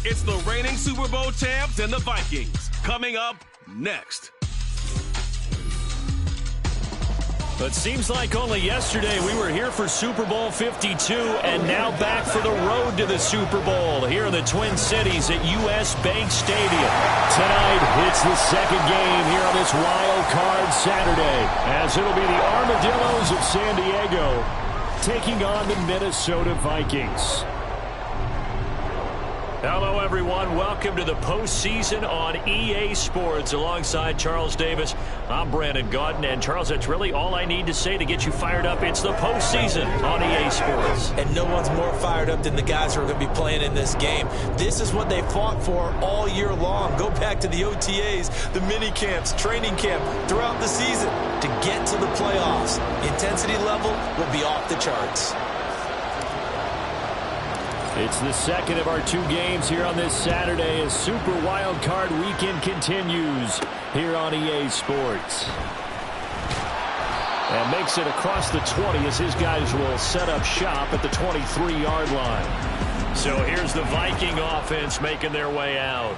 It's the reigning Super Bowl champs and the Vikings. Coming up next. But seems like only yesterday we were here for Super Bowl 52 and now back for the road to the Super Bowl here in the Twin Cities at U.S. Bank Stadium. Tonight, it's the second game here on this Wild Card Saturday, as it'll be the Armadillos of San Diego taking on the Minnesota Vikings. Hello, everyone. Welcome to the postseason on EA Sports. Alongside Charles Davis, I'm Brandon Gaudin. And, Charles, that's really all I need to say to get you fired up. It's the postseason on EA Sports. And no one's more fired up than the guys who are going to be playing in this game. This is what they fought for all year long. Go back to the OTAs, the mini camps, training camp, throughout the season to get to the playoffs. Intensity level will be off the charts. It's the second of our two games here on this Saturday as Super Wild Card Weekend continues here on EA Sports. And makes it across the 20 as his guys will set up shop at the 23-yard line. So here's the Viking offense making their way out.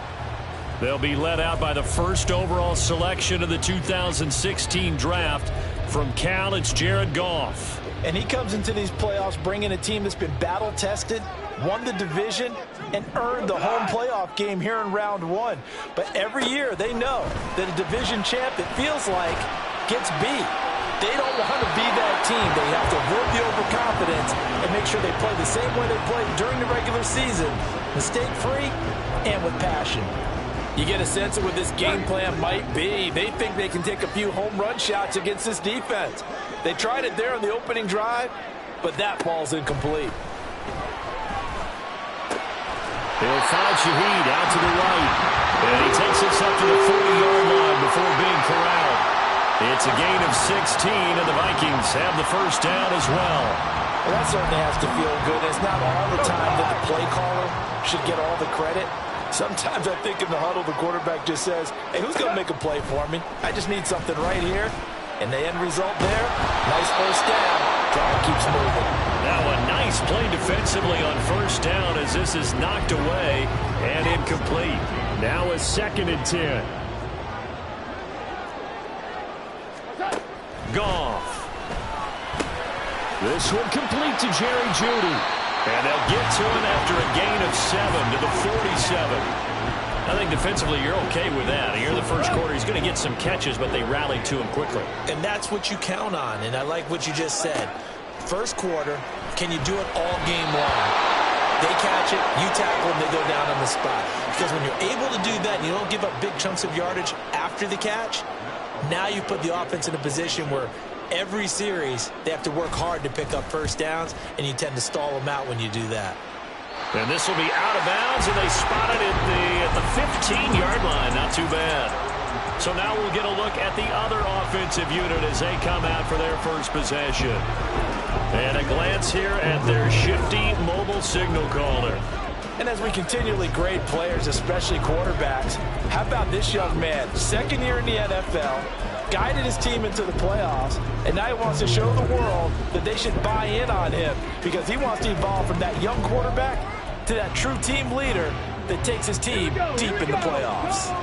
They'll be led out by the first overall selection of the 2016 draft. From Cal, it's Jared Goff. And he comes into these playoffs bringing a team that's been battle-tested, won the division, and earned the home playoff game here in round one. But every year they know that a division champ, it feels like, gets beat. They don't want to be that team. They have to avoid the overconfidence and make sure they play the same way they played during the regular season, mistake-free and with passion. You get a sense of what this game plan might be. They think they can take a few home run shots against this defense. They tried it there on the opening drive, but that ball's incomplete. They'll find Shaheed out to the right. And he takes us up to the 40-yard line before being corralled. It's a gain of 16, and the Vikings have the first down as well. Well, that certainly has to feel good. It's not all the time that the play caller should get all the credit. Sometimes I think in the huddle, the quarterback just says, hey, who's going to make a play for me? I just need something right here. And the end result there, nice first down. Drive keeps moving. Now a nice play defensively on first down as this is knocked away and incomplete. Now a 2nd and 10. Goff. This one complete to Jerry Jeudy. And they'll get to him after a gain of 7 to the 47. I think defensively you're okay with that. Here in the first quarter, he's going to get some catches, but they rallied to him quickly. And that's what you count on, and I like what you just said. First quarter, can you do it all game long? They catch it, you tackle them, they go down on the spot. Because when you're able to do that and you don't give up big chunks of yardage after the catch, now you put the offense in a position where every series they have to work hard to pick up first downs, and you tend to stall them out when you do that. And this will be out of bounds, and they spot it at the 15-yard line. Not too bad. So now we'll get a look at the other offensive unit as they come out for their first possession. And a glance here at their shifty mobile signal caller. And as we continually grade players, especially quarterbacks, how about this young man? 2nd year in the NFL, guided his team into the playoffs, and now he wants to show the world that they should buy in on him because he wants to evolve from that young quarterback to that true team leader that takes his team deep in the playoffs.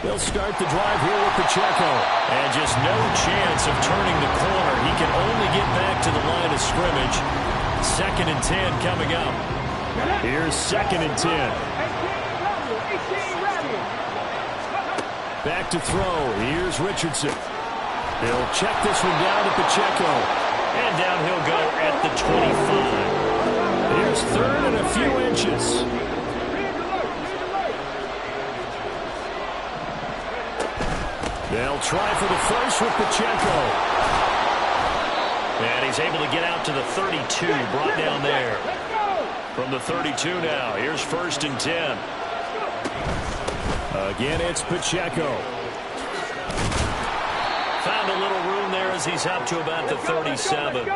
They'll start the drive here with Pacheco. And just no chance of turning the corner. He can only get back to the line of scrimmage. 2nd and 10 coming up. Here's 2nd and 10. Back to throw. Here's Richardson. He'll check this one down to Pacheco. And down he'll go at the 25. Here's 3rd and a few inches. They'll try for the first with Pacheco. And he's able to get out to the 32, brought down there. From the 32 now, here's 1st and 10. Again, it's Pacheco. Found a little room there as he's up to about the 37.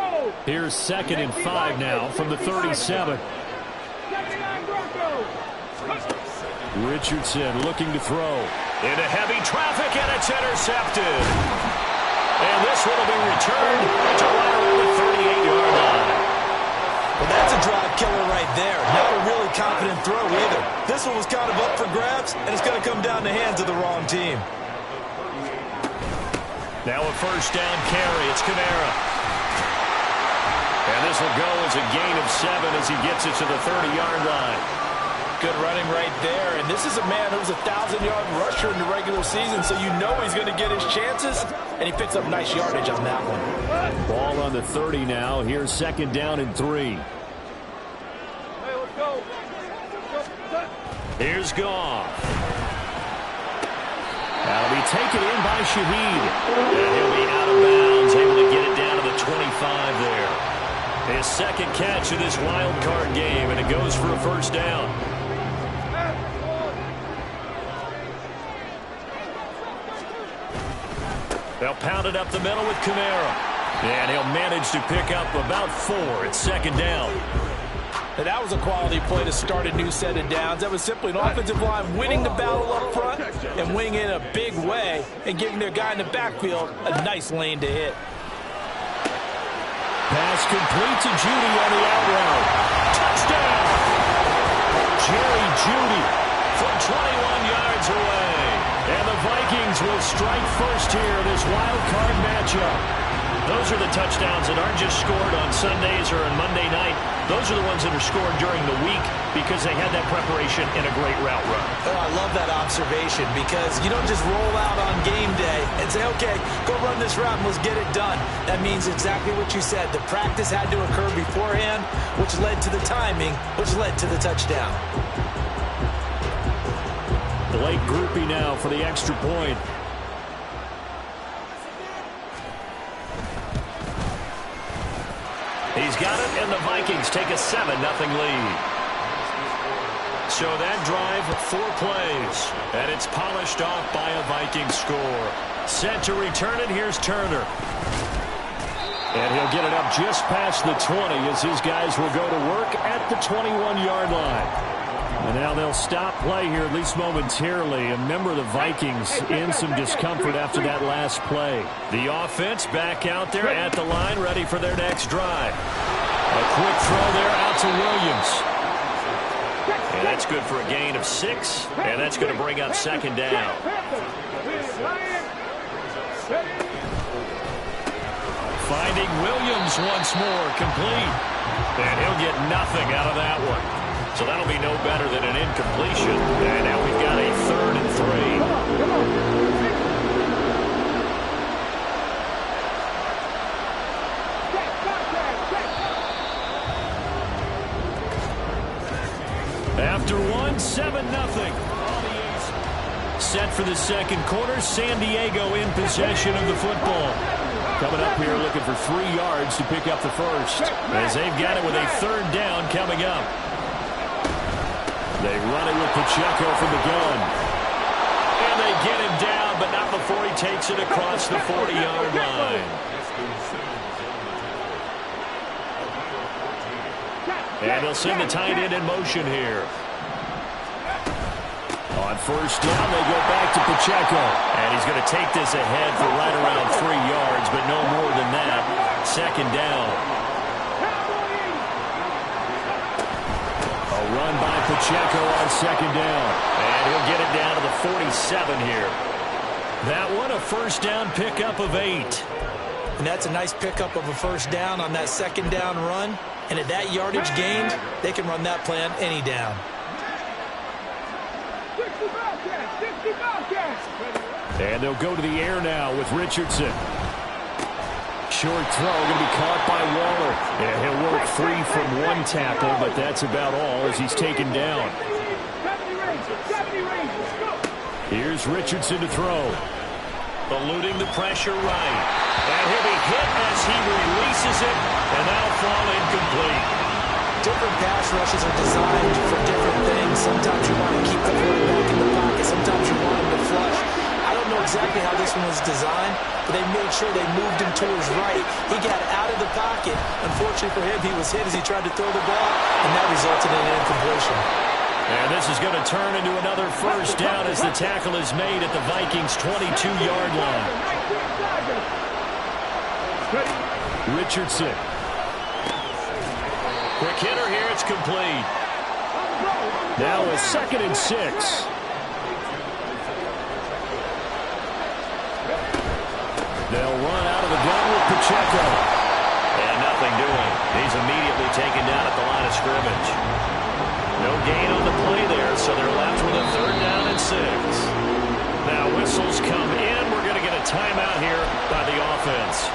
Here's 2nd and 5 now from the 37. Richardson looking to throw. Into heavy traffic, and it's intercepted. And this one will be returned to right around the this one was kind of up for grabs, and it's going to come down the hands of the wrong team. Now a first down carry. It's Kamara. And this will go as a gain of 7 as he gets it to the 30-yard line. Good running right there. And this is a man who was a 1,000-yard rusher in the regular season, so you know he's going to get his chances. And he picks up nice yardage on that one. Ball on the 30 now. Here's second down and 3. Here's Goff. That'll be taken in by Shaheed. And he'll be out of bounds, able to get it down to the 25 there. His second catch of this wild card game, and it goes for a first down. They'll pound it up the middle with Kamara. And he'll manage to pick up about 4 at second down. And that was a quality play to start a new set of downs. That was simply an offensive line winning the battle up front and winning in a big way and giving their guy in the backfield a nice lane to hit. Pass complete to Judy on the out route. Touchdown! Jerry Judy from 21 yards away. And the Vikings will strike first here this wild card matchup. Those are the touchdowns that aren't just scored on Sundays or on Monday night. Those are the ones that are scored during the week because they had that preparation in a great route run. Oh, I love that observation because you don't just roll out on game day and say, okay, go run this route and let's get it done. That means exactly what you said. The practice had to occur beforehand, which led to the timing, which led to the touchdown. Blake Groupie now for the extra point. He's got it, and the Vikings take a 7-0 lead. So that drive, 4 plays, and it's polished off by a Viking score. Set to return it, here's Turner. And he'll get it up just past the 20 as his guys will go to work at the 21-yard line. And now they'll stop play here, at least momentarily. A member of the Vikings in some discomfort after that last play. The offense back out there at the line, ready for their next drive. A quick throw there out to Williams. And that's good for a gain of 6. And that's going to bring up second down. Finding Williams once more, complete. And he'll get nothing out of that one. So that'll be no better than an incompletion. And now we've got a 3rd and 3. After 1, 7-0. Set for the second quarter. San Diego in possession of the football. Coming up here looking for 3 yards to pick up the first. As they've got it with a 3rd down coming up. They run it with Pacheco from the gun. And they get him down, but not before he takes it across the 40-yard line. And they'll send the tight end in motion here. On first down, they go back to Pacheco. And he's going to take this ahead for right around 3 yards, but no more than that. Second down. Run by Pacheco on second down. And he'll get it down to the 47 here. That one, a first down pickup of 8. And that's a nice pickup of a first down on that second down run. And at that yardage gained, they can run that play on any down. And they'll go to the air now with Richardson. Short throw going to be caught by Waller. Yeah, he'll work free from 1 tackle, but that's about all as he's taken down. Here's Richardson to throw. Eluding the pressure right. And he'll be hit as he releases it, and that'll fall incomplete. Different pass rushes are designed for different things. Sometimes you want to keep the quarterback in the pocket. Sometimes you want him to flush. I don't know exactly how this one was designed, but they made sure they moved him to his right. He got out of the pocket. Unfortunately for him, he was hit as he tried to throw the ball, and that resulted in an incompletion. And this is going to turn into another first down as the tackle is made at the Vikings' 22-yard line. Richardson. Quick hitter here, it's complete. Now a 2nd and 6. They'll run out of the gun with Pacheco. And nothing doing. He's immediately taken down at the line of scrimmage. No gain on the play there, so they're left with a 3rd down and 6. Now whistles come in. We're going to get a timeout here by the offense.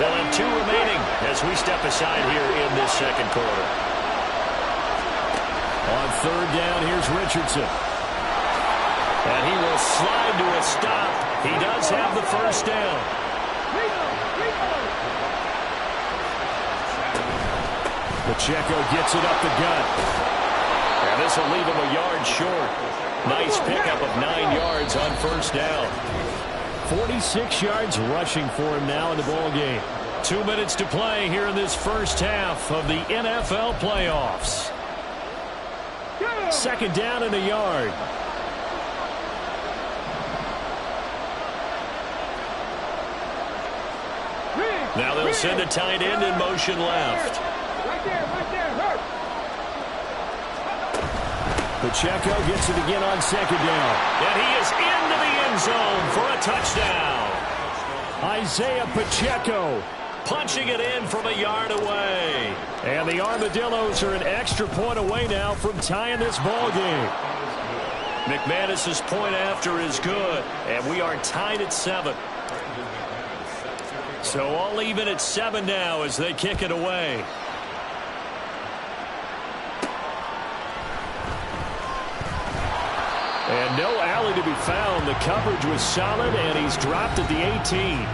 They'll have 2 remaining as we step aside here in this 2nd quarter. On 3rd down, here's Richardson. And he will slide to a stop. He does have the 1st down. Pacheco gets it up the gut. And this will leave him a yard short. Nice pickup of 9 yards on 1st down. 46 yards rushing for him now in the ball game. 2 minutes to play here in this first half of the NFL playoffs. 2nd down and a yard. Now they'll send a tight end in motion left. Right there, hurt. Pacheco gets it again on 2nd down. And he is into the end zone for a touchdown. Isaiah Pacheco Punching it in from a yard away. And the Armadillos are an extra point away now from tying this ball game. McManus's point after is good, and we are tied at 7. So all even at 7 now as they kick it away. And no alley to be found. The coverage was solid, and he's dropped at the 18.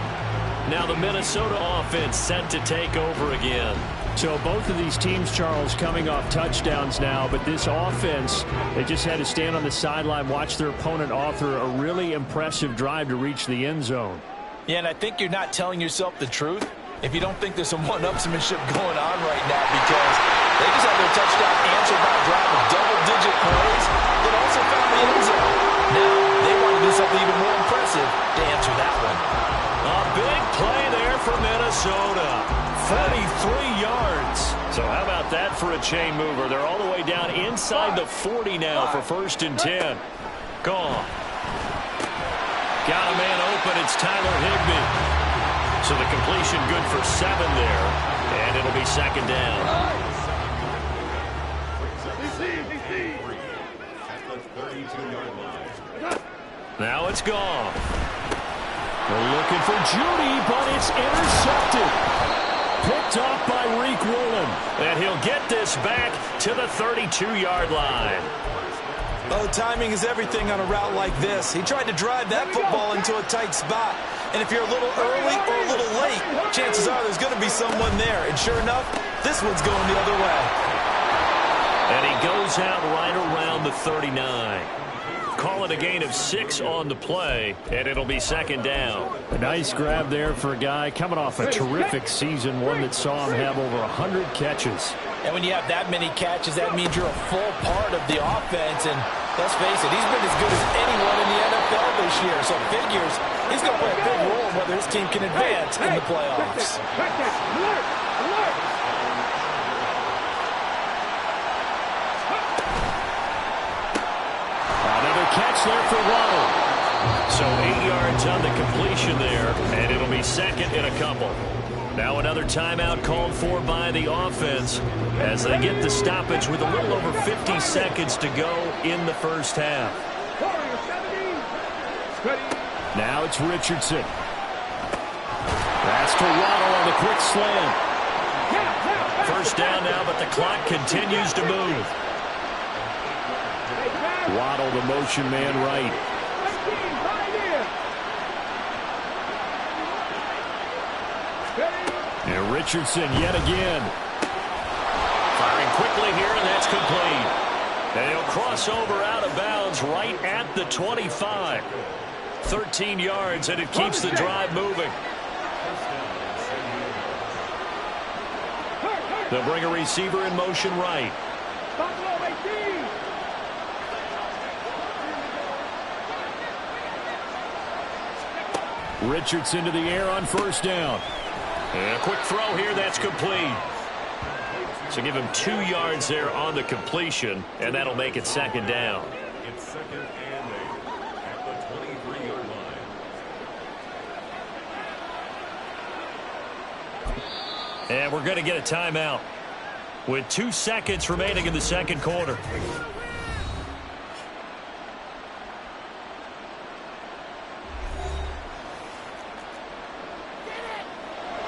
Now the Minnesota offense set to take over again. So both of these teams, Charles, coming off touchdowns now, but this offense, they just had to stand on the sideline, watch their opponent author a really impressive drive to reach the end zone. Yeah, and I think you're not telling yourself the truth if you don't think there's some one-upsmanship going on right now, because they just had their touchdown answered by a drive of double-digit plays that also found the end zone. Now they want to do something even more impressive to answer that one. A big play there for Minnesota. 33 yards. So how about that for a chain mover? They're all the way down inside the 40 now for 1st and 10. Gone. Got a man open. It's Tyler Higbee. So the completion good for 7 there. And it'll be 2nd down. Now it's gone. They're looking for Judy, but it's intercepted. Picked off by Reek Woolen. And he'll get this back to the 32-yard line. Oh, timing is everything on a route like this. He tried to drive that football into a tight spot. And if you're a little early or a little late, chances are there's going to be someone there. And sure enough, this one's going the other way. And he goes out right around the 39. Call it a gain of 6 on the play, and it'll be 2nd down. A nice grab there for a guy coming off a terrific season, one that saw him have over 100 catches. And when you have that many catches, that means you're a full part of the offense. And let's face it, he's been as good as anyone in the NFL this year. So figures he's going to play a big role in whether his team can advance in the playoffs. Another catch there for Waddle. So 8 yards on the completion there, and it'll be 2nd and a couple. Now another timeout called for by the offense as they get the stoppage with a little over 50 seconds to go in the first half. Now it's Richardson. That's to Waddle on the quick slant. 1st down now, but the clock continues to move. Waddle, the motion man, right. And Richardson yet again. Firing quickly here, and that's complete. And he'll cross over out of bounds right at the 25. 13 yards, and it keeps the drive moving. They'll bring a receiver in motion right. Richardson to the air on 1st down. And a quick throw here, that's complete. So give him 2 yards there on the completion, and that'll make it second down. It's second and 8 at the 23-yard line. And we're going to get a timeout with 2 seconds remaining in the second quarter.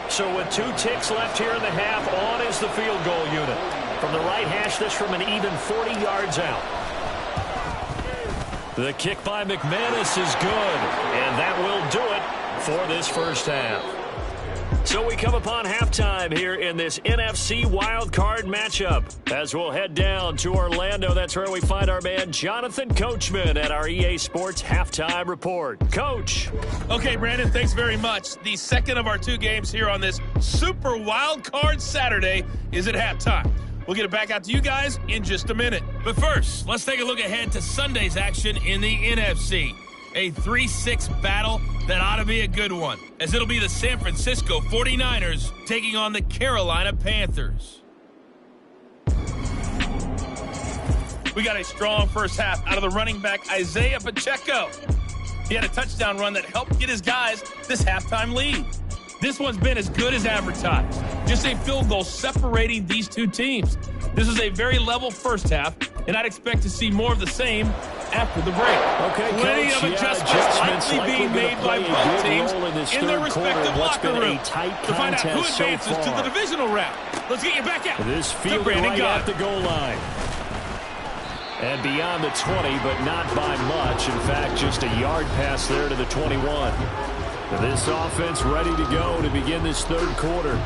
So with 2 ticks left here in the half, on is the field goal unit. From the right hash, this from an even 40 yards out. The kick by McManus is good, and that will do it for this first half. So we come upon halftime here in this NFC wildcard matchup. As we'll head down to Orlando, that's where we find our man Jonathan Coachman at our EA Sports Halftime Report. Coach. Okay, Brandon, thanks very much. The second of our 2 games here on this Super Wildcard Saturday is at halftime. We'll get it back out to you guys in just a minute. But first, let's take a look ahead to Sunday's action in the NFC. A 3-6 battle that ought to be a good one, as it'll be the San Francisco 49ers taking on the Carolina Panthers. We got a strong first half out of the running back Isaiah Pacheco. He had a touchdown run that helped get his guys this halftime lead. This one's been as good as advertised. Just a field goal separating these 2 teams. This is a very level first half, and I'd expect to see more of the same after the break. Okay, plenty Coach, of adjustments likely being made by both teams in their respective locker room to find out who advances to the divisional round. Let's get you back out. This field right at the goal line. And beyond the 20, but not by much. In fact, just a yard pass there to the 21. This offense ready to go to begin this third quarter.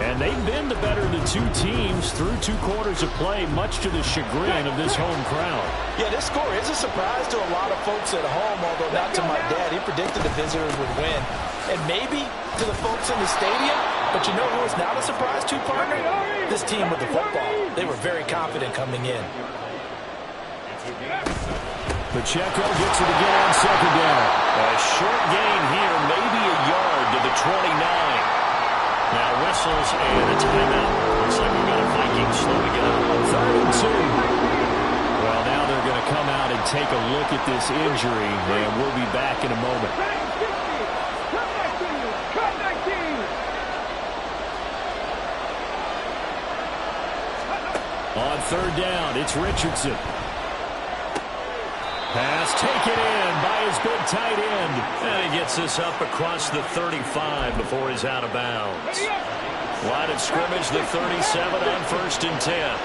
And they've been the better of the 2 teams through 2 quarters of play, much to the chagrin of this home crowd. Yeah, this score is a surprise to a lot of folks at home, although not to my dad. He predicted the visitors would win. And maybe to the folks in the stadium, but you know who is not a surprise to, partner? This team with the football. They were very confident coming in. Pacheco gets it again on second down. A short gain here, maybe a yard to the 29. Now whistles and a timeout. Looks like we've got a Viking slowing it up. 3rd and 2. Well, now they're going to come out and take a look at this injury, and we'll be back in a moment. On 3rd down, it's Richardson. Pass taken in by his big tight end. And he gets this up across the 35 before he's out of bounds. Line of scrimmage, the 37 on 1st and 10.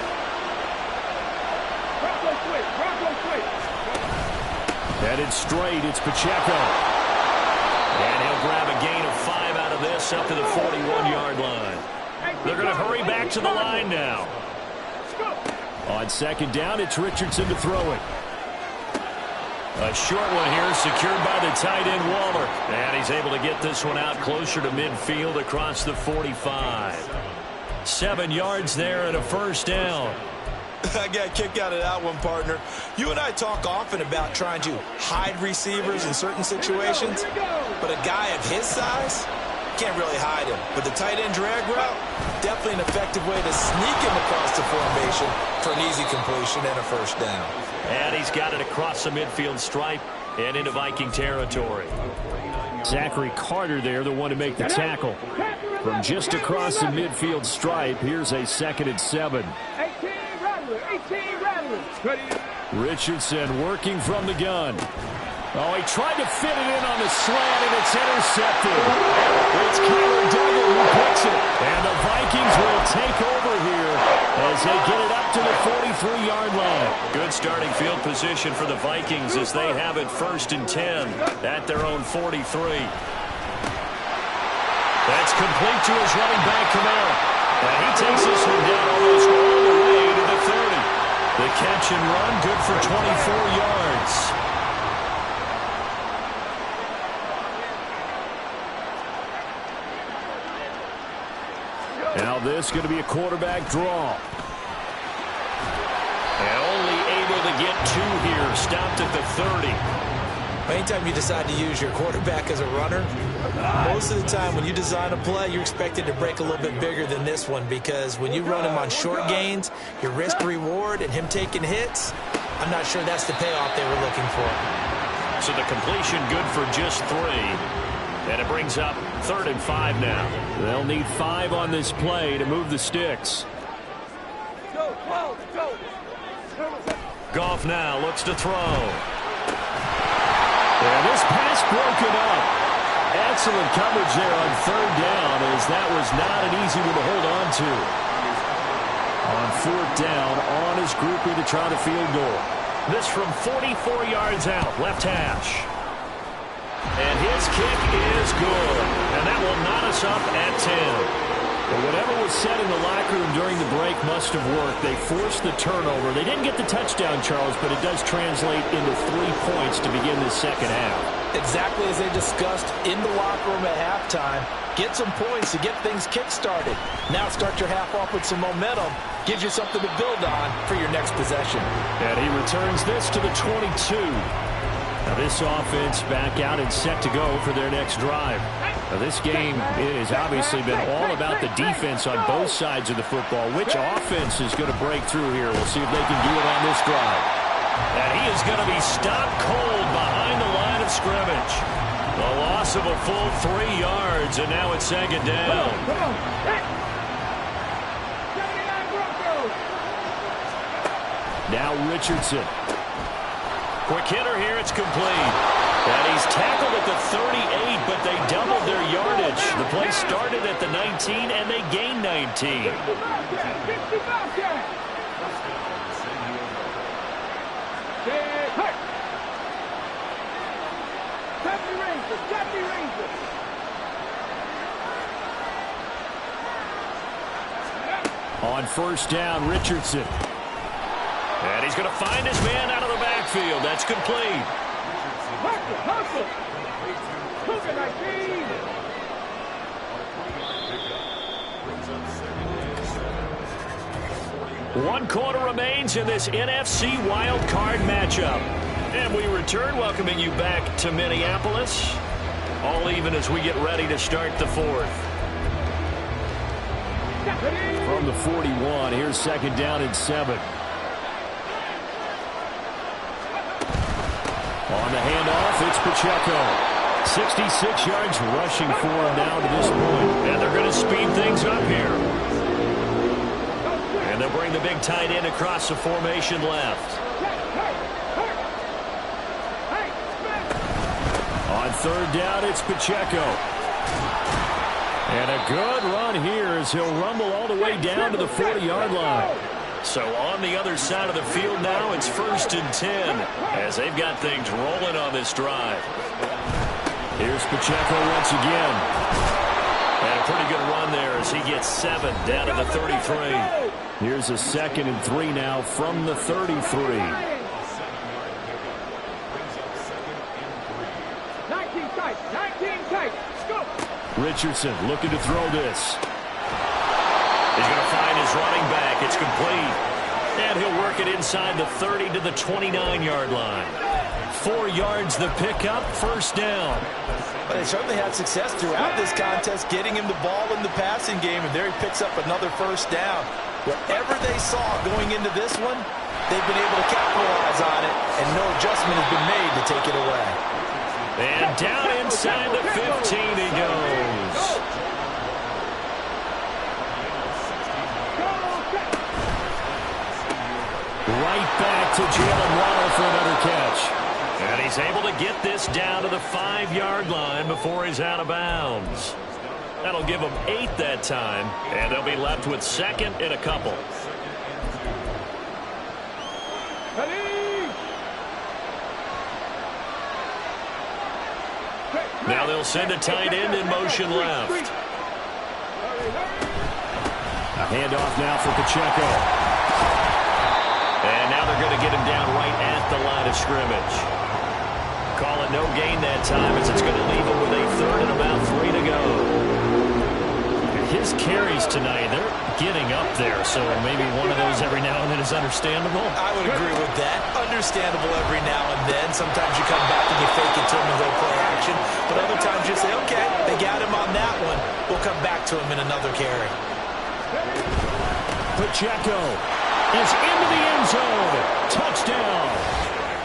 Headed straight, it's Pacheco. And he'll grab a gain of 5 out of this up to the 41-yard line. They're going to hurry back to the line now. On 2nd down, it's Richardson to throw it. A short one here, secured by the tight end Waller. And he's able to get this one out closer to midfield across the 45. 7 yards there and a first down. I got a kick out of that one, partner. You and I talk often about trying to hide receivers in certain situations, but a guy of his size can't really hide him. But the tight end drag route, definitely an effective way to sneak him across the formation for an easy completion and a first down. And he's got it across the midfield stripe and into Viking territory. Zachary Carter there, the one to make the tackle. From just across the midfield stripe, here's a 2nd and 7. 18 Rattlers. Richardson working from the gun. Oh, he tried to fit it in on the slant, and it's intercepted. It's Kyler Duggar who picks it. And the Vikings will take over here as they get it up to the 43-yard line. Good starting field position for the Vikings as they have it 1st and 10 at their own 43. That's complete to his running back, Kamara. And he takes this one down almost all the way to the 30. The catch and run, good for 24 yards. Now this is going to be a quarterback draw. And only able to get 2 here. Stopped at the 30. Anytime you decide to use your quarterback as a runner, most of the time when you design a play, you're expected to break a little bit bigger than this one, because when you run him on short gains, your risk-reward and him taking hits, I'm not sure that's the payoff they were looking for. So the completion good for just 3. And it brings up 3rd and 5 now. They'll need 5 on this play to move the sticks. Goff now looks to throw. And this pass broken up. Excellent coverage there on 3rd down, as that was not an easy one to hold on to. On 4th down, on his groupie to try the field goal. This from 44 yards out, left hash. And his kick is good. And that will knot us up at 10. But whatever was said in the locker room during the break must have worked. They forced the turnover. They didn't get the touchdown, Charles, but it does translate into 3 points to begin the second half. Exactly as they discussed in the locker room at halftime. Get some points to get things kick-started. Now start your half off with some momentum. Gives you something to build on for your next possession. And he returns this to the 22. Now this offense back out and set to go for their next drive. Now this game has obviously been all about the defense on both sides of the football. Which offense is going to break through here? We'll see if they can do it on this drive. And he is going to be stopped cold behind the line of scrimmage. The loss of a full 3 yards, and now it's 2nd down. Now Richardson. Quick hitter here, it's complete. And he's tackled at the 38, but they doubled their yardage. The play started at the 19, and they gained 19. On 1st down, Richardson. And he's going to find his man out of the backfield. That's complete. One quarter remains in this NFC wild card matchup. And we return, welcoming you back to Minneapolis. All even as we get ready to start the 4th. From the 41, here's 2nd down and 7. On the handoff, it's Pacheco. 66 yards rushing for him now to this point. And they're going to speed things up here. And they'll bring the big tight end across the formation left. On 3rd down, it's Pacheco. And a good run here as he'll rumble all the way down to the 40-yard line. So on the other side of the field now, it's 1st and 10 as they've got things rolling on this drive. Here's Pacheco once again. And a pretty good run there as he gets 7 down to the 33. Here's a 2nd and 3 now from the 33. 19 tight. Go. Richardson looking to throw this. He's going to find his running back. It's complete. And he'll work it inside the 30 to the 29-yard line. 4 yards the pickup, 1st down. But they certainly had success throughout this contest getting him the ball in the passing game, and there he picks up another 1st down. Whatever they saw going into this one, they've been able to capitalize on it, and no adjustment has been made to take it away. And down inside the 15 he goes. Right back to Jalen Waddle for another catch. And he's able to get this down to the 5-yard line before he's out of bounds. That'll give them 8 that time, and they'll be left with 2nd and a couple. Now they'll send a tight end in motion left. A handoff now for Pacheco. And now they're going to get him down right at the line of scrimmage. Call it no gain that time as it's going to leave him with a 3rd and about 3 to go. his carries tonight, they're getting up there, so maybe one of those every now and then is understandable. I would agree with that. Understandable every now and then. Sometimes you come back and you fake it to him and go play action, but other times you say, okay, they got him on that one. We'll come back to him in another carry. Pacheco is into the end zone. Touchdown.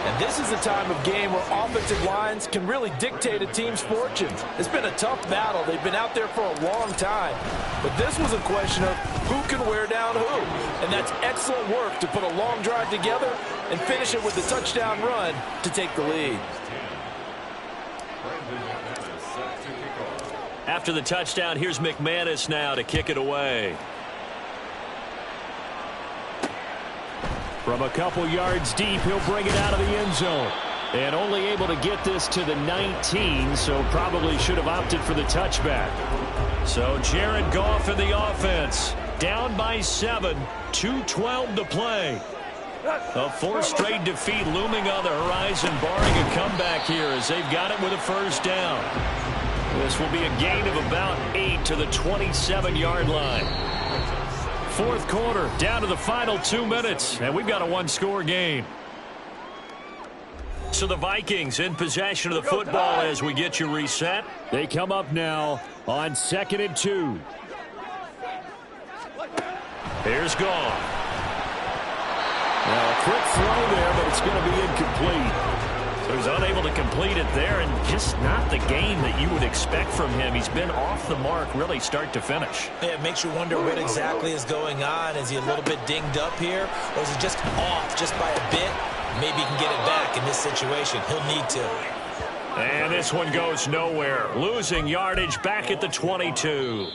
And this is the time of game where offensive lines can really dictate a team's fortunes. It's been a tough battle. They've been out there for a long time. But this was a question of who can wear down who. And that's excellent work to put a long drive together and finish it with the touchdown run to take the lead. After the touchdown, here's McManus now to kick it away. From a couple yards deep, he'll bring it out of the end zone. And only able to get this to the 19, so probably should have opted for the touchback. So Jared Goff in the offense. Down by 7, 2:12 to play. A fourth straight defeat looming on the horizon, barring a comeback here as they've got it with a first down. This will be a gain of about 8 to the 27-yard line. Fourth quarter, down to the final 2 minutes, and we've got a one-score game. So the Vikings in possession of the football as we get you reset. They come up now on 2nd and 2. Here's Goff. Now a quick throw there, but it's going to be incomplete. So he's unable to complete it there, and just not the game that you would expect from him. He's been off the mark really start to finish. Yeah, it makes you wonder what exactly is going on. Is he a little bit dinged up here, or is he just off just by a bit? Maybe he can get it back in this situation. He'll need to. And this one goes nowhere. Losing yardage back at the 22.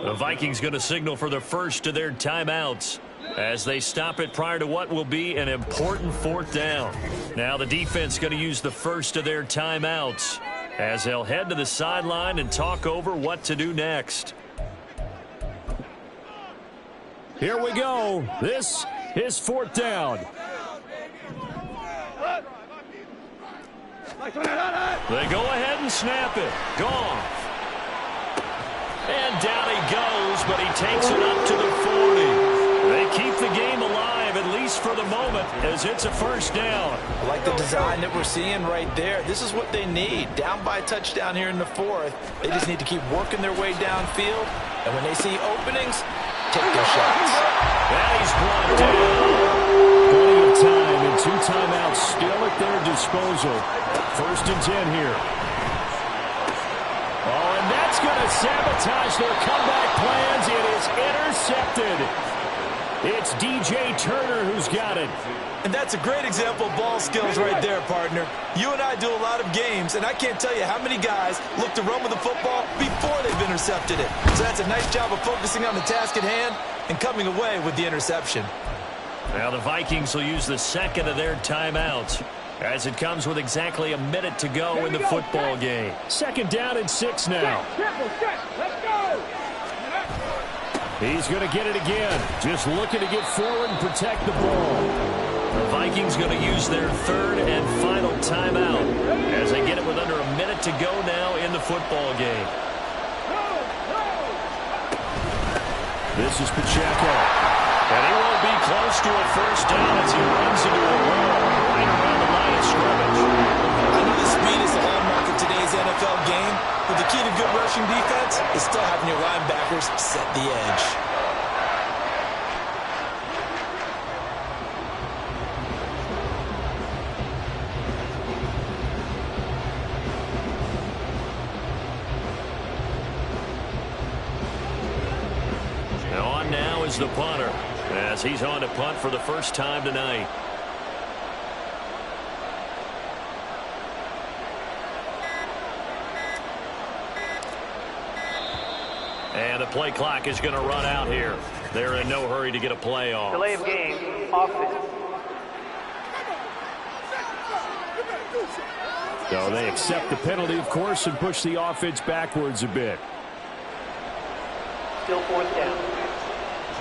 The Vikings going to signal for the first of their timeouts as they stop it prior to what will be an important fourth down. Now the defense going to use the first of their timeouts as they'll head to the sideline and talk over what to do next. Here we go. This is fourth down. They go ahead and snap it. Goff. And down he goes, but he takes it up to the 40. They keep the game alive, at least for the moment, as it's a first down. I like the design that we're seeing right there. This is what they need. Down by a touchdown here in the fourth. They just need to keep working their way downfield. And when they see openings, take their shots. And he's brought down. Plenty of time and 2 timeouts still at their disposal. 1st and 10 here. Oh, and that's going to sabotage their comeback plans. It is intercepted. It's DJ Turner who's got it. And that's a great example of ball skills right there, partner. You and I do a lot of games, and I can't tell you how many guys look to run with the football before they've intercepted it. So that's a nice job of focusing on the task at hand and coming away with the interception. Now the Vikings will use the second of their timeouts as it comes with exactly a minute to go in the football game. 2nd down and 6 now. Let's go. He's going to get it again. Just looking to get forward and protect the ball. The Vikings going to use their 3rd and final timeout as they get it with under a minute to go now in the football game. This is Pacheco. And he won't be close to a first down as he runs into a wall right around the line of scrimmage. I know the speed is the hallmark of today's NFL game, but the key to good rushing defense is still having your linebackers set the edge. Now on now is the punter as he's on to punt for the first time tonight. And the play clock is going to run out here. They're in no hurry to get a play off. Delay of game, offense. So they accept the penalty, of course, and push the offense backwards a bit. Still fourth down.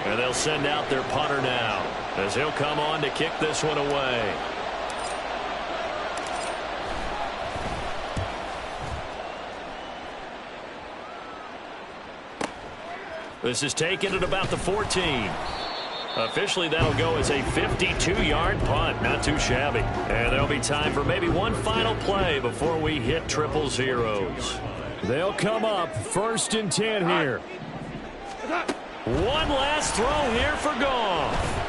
And they'll send out their punter now as he'll come on to kick this one away. This is taken at about the 14. Officially, that'll go as a 52-yard punt. Not too shabby. And there'll be time for maybe one final play before we hit triple zeros. They'll come up 1st and 10 here. One last throw here for Goff.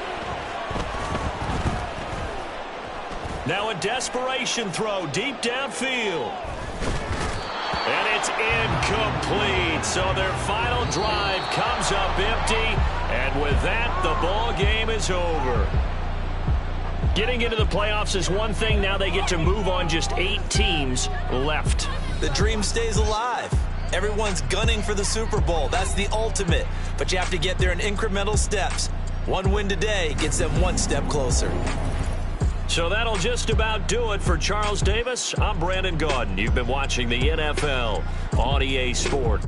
Now a desperation throw deep downfield. And it's incomplete. So their final drive comes up empty. And with that, the ball game is over. Getting into the playoffs is one thing. Now they get to move on. Just 8 teams left. The dream stays alive. Everyone's gunning for the Super Bowl. That's the ultimate. But you have to get there in incremental steps. One win today gets them one step closer. So that'll just about do it for Charles Davis. I'm Brandon Gaudin. You've been watching the NFL on EA Sport.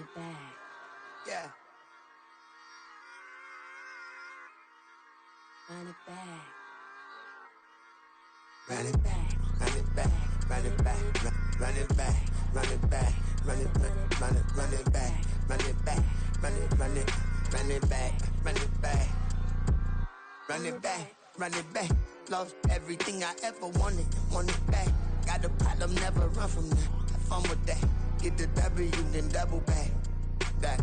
it back. Yeah. Run it back. Run it back, run it back, run it back, run it back, run it back, run it back, run it back, run it back, run it back, run it back, run it back, run it back. Lost everything I ever wanted it back. Got a problem, never run from that. Have fun with that. Get the W, then double back. That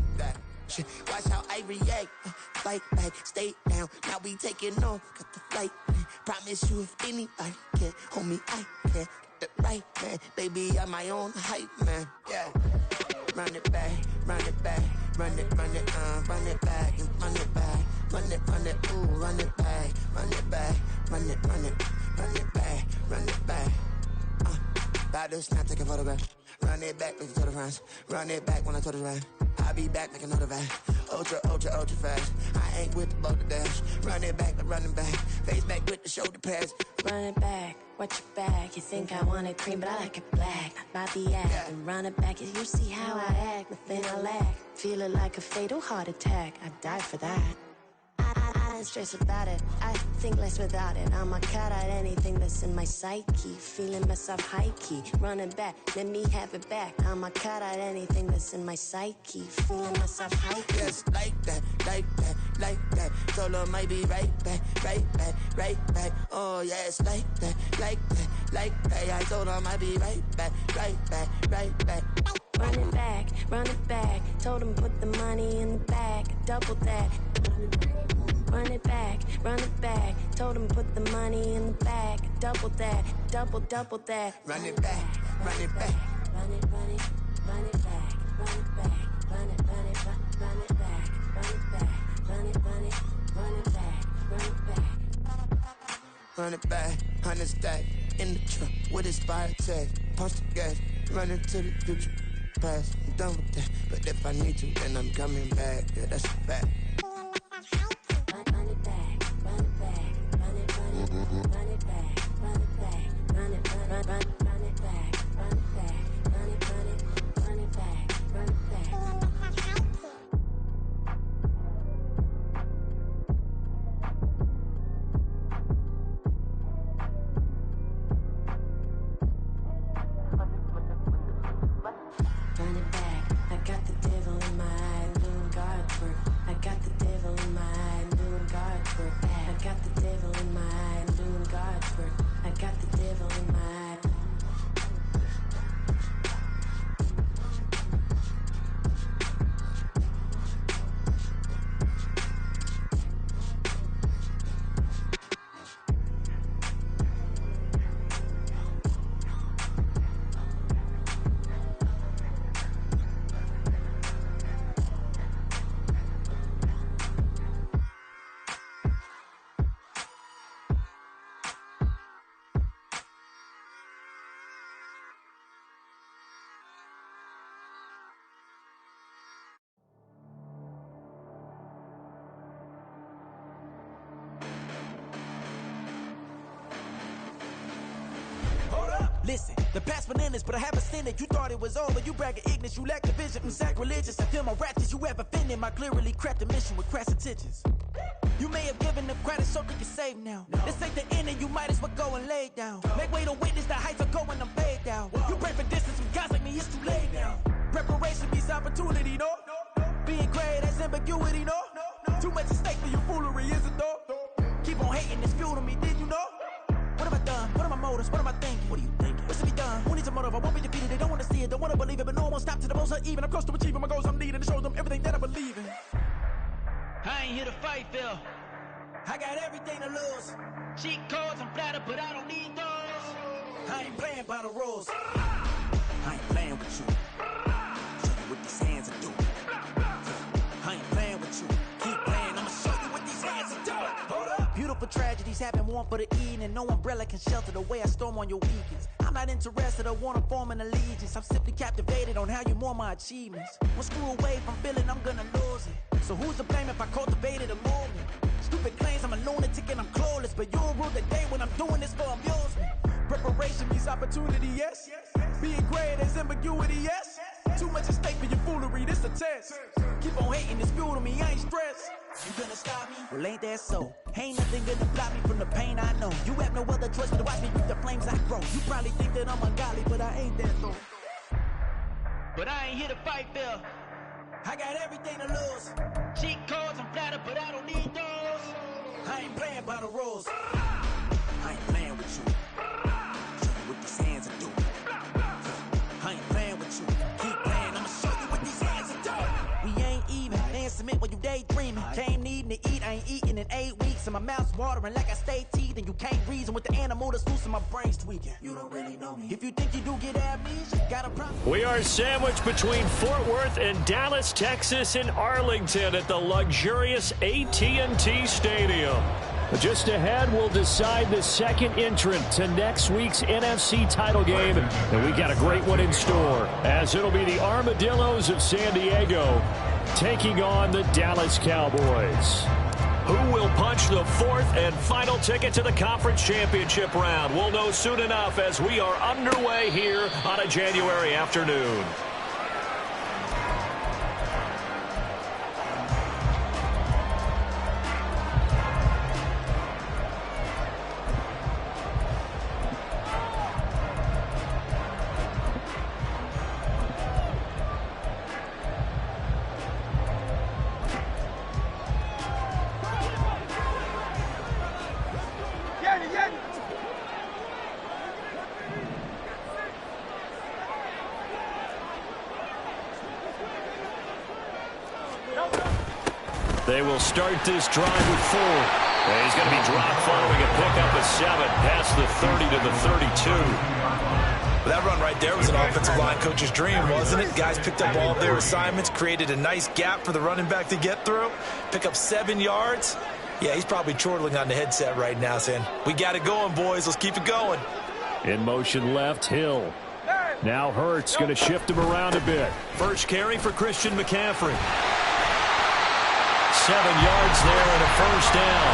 shit. Watch how I react. Fight back, stay down. Now we taking off. Got the flight. Promise you if anybody can hold me, I can. Get the right man. Baby, I'm my own hype man. Yeah. Run it back, run it back, run it back, run it back, run it back, ooh, run it back, run it back, run it back, run it back. About to snap, take a photograph. Run it back, make it to the friends. Run it back when I told it right. I'll be back, make another back. Ultra fast. I ain't with the boulder dash. Run it back, running back. Face back with the shoulder pads. Run it back, watch your back. You think I want it cream, but I like it black. Not by the act. And run it back, you see how I act. Nothing I lack. Feel it like a fatal heart attack. I'd die for that. I ain't stressed about it. I think less without it. I'ma cut out anything that's in my psyche. Feeling myself high key. Running back, let me have it back. I'ma cut out anything that's in my psyche. Feeling myself high key. Yes, like that, like that, like that. Solo might be right back, right back, right back. Oh yes, like that, like that, like that. I told her I might be right back, right back, right back. Run it back, run it back. Told him put the money in the bag. Double that. Run it back, run it back. Told him put the money in the bag. Double that, double that. Run it back, run it back. Run it, run it, run it back. Run it back, run it, run it, run it back. Run it back, run it, run it, run it back. Run it back. Run it back, 100 stack. In the truck with his fire tag. Punch the gas, run into the future. Past, I'm done with that. But if I need to, then I'm coming back. Yeah, that's a fact. Run it back, run it back, run it, run it, run it back, run it back, run it, run it back, run it back, run it, run it back, run it back. Run it back, I got the devil in my eye, doing guard work. I got the devil in my eye, doing guard work. I got the devil in my eye, doing guard work. I got the devil in my eye. Listen, the past bananas, but I haven't seen it. You thought it was over, you bragging ignorance, you lack the vision. Sacrilegious, I feel my ratchets, you have offended my clearly crafted mission with crass intentions. You may have given them credit so they can save now. This ain't the end and you might as well go and lay down. Make way to witness the heights of going, I'm paid down. You pray for distance with guys like me, it's too late now. Preparation means opportunity, no? Being great, that's ambiguity, no? Too much at stake for your foolery, is it though? Keep on hating, it's fuel to me, did you know? What have I done? What are my motives? What am I thinking? What are you thinking? What's to be done? Who needs a motive? I won't be defeated. They don't want to see it, don't want to believe it, but no one won't stop to the most even. I'm close to achieving my goals. I'm needing to show them everything that I believe in. I ain't here to fight, Phil. I got everything to lose. Cheat codes, I'm flattered, but I don't need those. I ain't playing by the rules. I ain't playing with you. Show you what these hands are doing. I ain't playing with you. Keep playing, I'ma show you what these hands are doing. Hold up. Beautiful tragedies happen, one for the evening, and no umbrella can shelter the way I storm on your weekends. I'm not interested, I wanna form an allegiance. I'm simply captivated on how you more my achievements. One screw away from feeling I'm gonna lose it. So who's to blame if I cultivated a movement? Stupid claims I'm a lunatic and I'm clueless, but you'll rule the day when I'm doing this for amusement. Preparation means opportunity, yes. Being great is ambiguity, yes. too much at stake for your foolery, this a test. Keep on hating, it's fuel to me, I ain't stressed. You gonna stop me? Well, ain't that so? Ain't nothing gonna block me from the pain I know. You have no other choice but to watch me reap the flames I grow. You probably think that I'm ungodly, but I ain't that though. But I ain't here to fight fair. I got everything to lose. Cheat codes and flatter, but I don't need those. I ain't playing by the rules. I ain't playing with you. Show you what these hands are doing. I ain't playing with you. Keep playing, I'ma show you what these hands are doing. We ain't even. They ain't submit when you daydreaming. Came needing to eat, I ain't eating in 8 weeks. And my mouth's watering like I stay teeth. And you can't reason with the animal that's loose and my brain's tweaking. You don't really know me. If you think you do get amnesia, got a problem. We are sandwiched between Fort Worth and Dallas, Texas, and Arlington at the luxurious AT&T Stadium. Just ahead, we'll decide the second entrant to next week's NFC title game. And we got a great one in store, as it'll be the Armadillos of San Diego taking on the Dallas Cowboys. Who will punch the fourth and final ticket to the conference championship round? We'll know soon enough as we are underway here on a January afternoon. They will start this drive with 4. And he's going to be dropped following a pickup of 7 past the 30 to the 32. That run right there was an offensive line coach's dream, wasn't it? Guys picked up all of their assignments, created a nice gap for the running back to get through, pick up 7 yards. Yeah, he's probably chortling on the headset right now saying, we got it going, boys. Let's keep it going. In motion left, Hill. Now Hurts going to shift him around a bit. First carry for Christian McCaffrey. 7 yards there and a first down.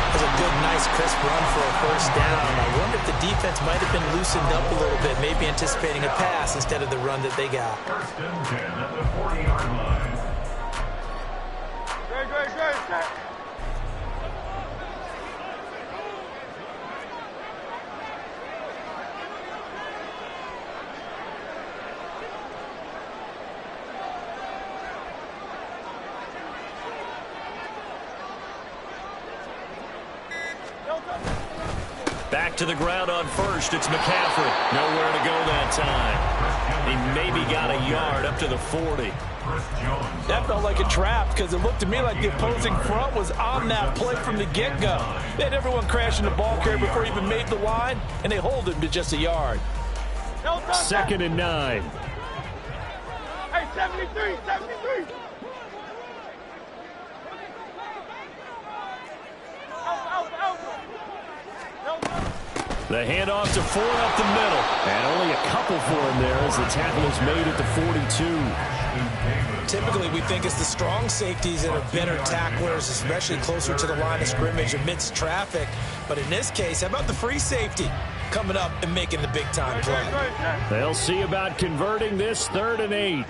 That's a good, nice, crisp run for a first down. I wonder if the defense might have been loosened up a little bit, maybe anticipating a pass instead of the run that they got. First and 10 at the 40-yard line. Great. Back to the ground on first. It's McCaffrey. Nowhere to go that time. He maybe got a yard up to the 40. That felt like a trap because it looked to me like the opposing front was on that play from the get-go. They had everyone crashing the ball carrier before he even made the line, and they hold him to just a yard. 2nd and 9. Hey, 73. The handoff to Ford up the middle. And only a couple for him there as the tackle is made at the 42. Typically, we think it's the strong safeties that are better tacklers, especially closer to the line of scrimmage amidst traffic. But in this case, how about the free safety coming up and making the big-time play? They'll see about converting this 3rd and 8.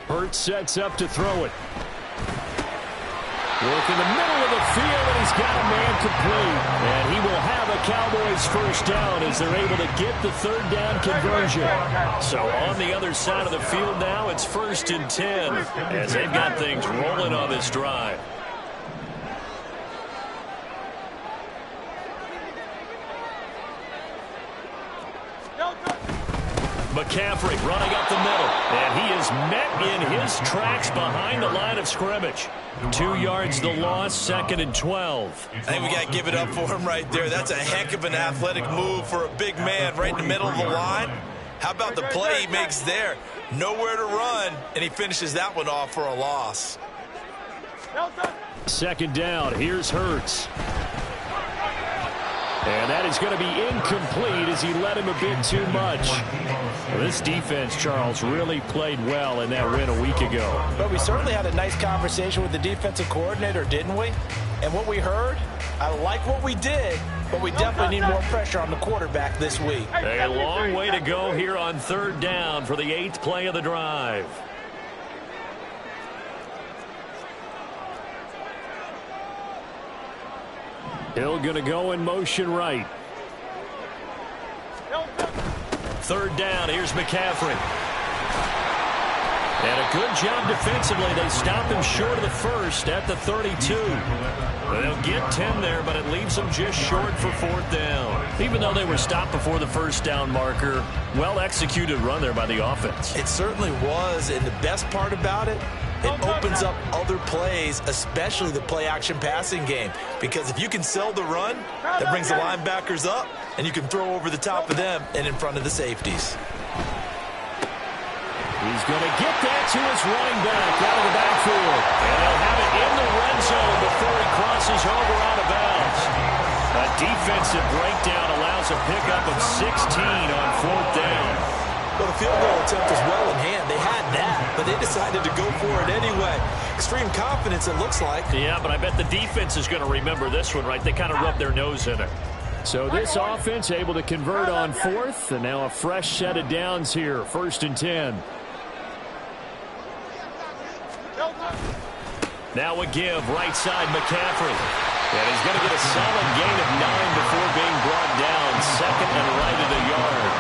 Hurts sets up to throw it. Work in the middle of the field, and he's got a man complete. And he will have a Cowboys first down as they're able to get the 3rd down conversion. So on the other side of the field now, it's 1st and 10 as they've got things rolling on this drive. McCaffrey running up the middle, and he is met in his tracks behind the line of scrimmage. 2 yards the loss, 2nd and 12. I think we got to give it up for him right there. That's a heck of an athletic move for a big man right in the middle of the line. How about the play he makes there? Nowhere to run, and he finishes that one off for a loss. 2nd down, here's Hurts. And that is going to be incomplete as he led him a bit too much. Well, this defense, Charles, really played well in that win a week ago. But we certainly had a nice conversation with the defensive coordinator, didn't we? And what we heard, I like what we did, but we definitely need more pressure on the quarterback this week. A long way to go here on 3rd down for the 8th play of the drive. Hill going to go in motion right. 3rd down. Here's McCaffrey. And a good job defensively. They stop him short of the first at the 32. They'll get 10 there, but it leaves them just short for 4th down. Even though they were stopped before the 1st down marker, well-executed run there by the offense. It certainly was, and the best part about it, it opens up other plays, especially the play-action passing game. Because if you can sell the run, that brings the linebackers up, and you can throw over the top of them and in front of the safeties. He's going to get that to his running back out of the backfield. And he'll have it in the red zone before he crosses over out of bounds. A defensive breakdown allows a pickup of 16 on 4th down. Well, the field goal attempt was well in hand. They had that, but they decided to go for it anyway. Extreme confidence, it looks like. Yeah, but I bet the defense is going to remember this one, right? They kind of rubbed their nose in it. So this offense able to convert on 4th, and now a fresh set of downs here, 1st and 10. Now a give, right side McCaffrey. And he's going to get a solid gain of 9 before being brought down. 2nd and right at a yard.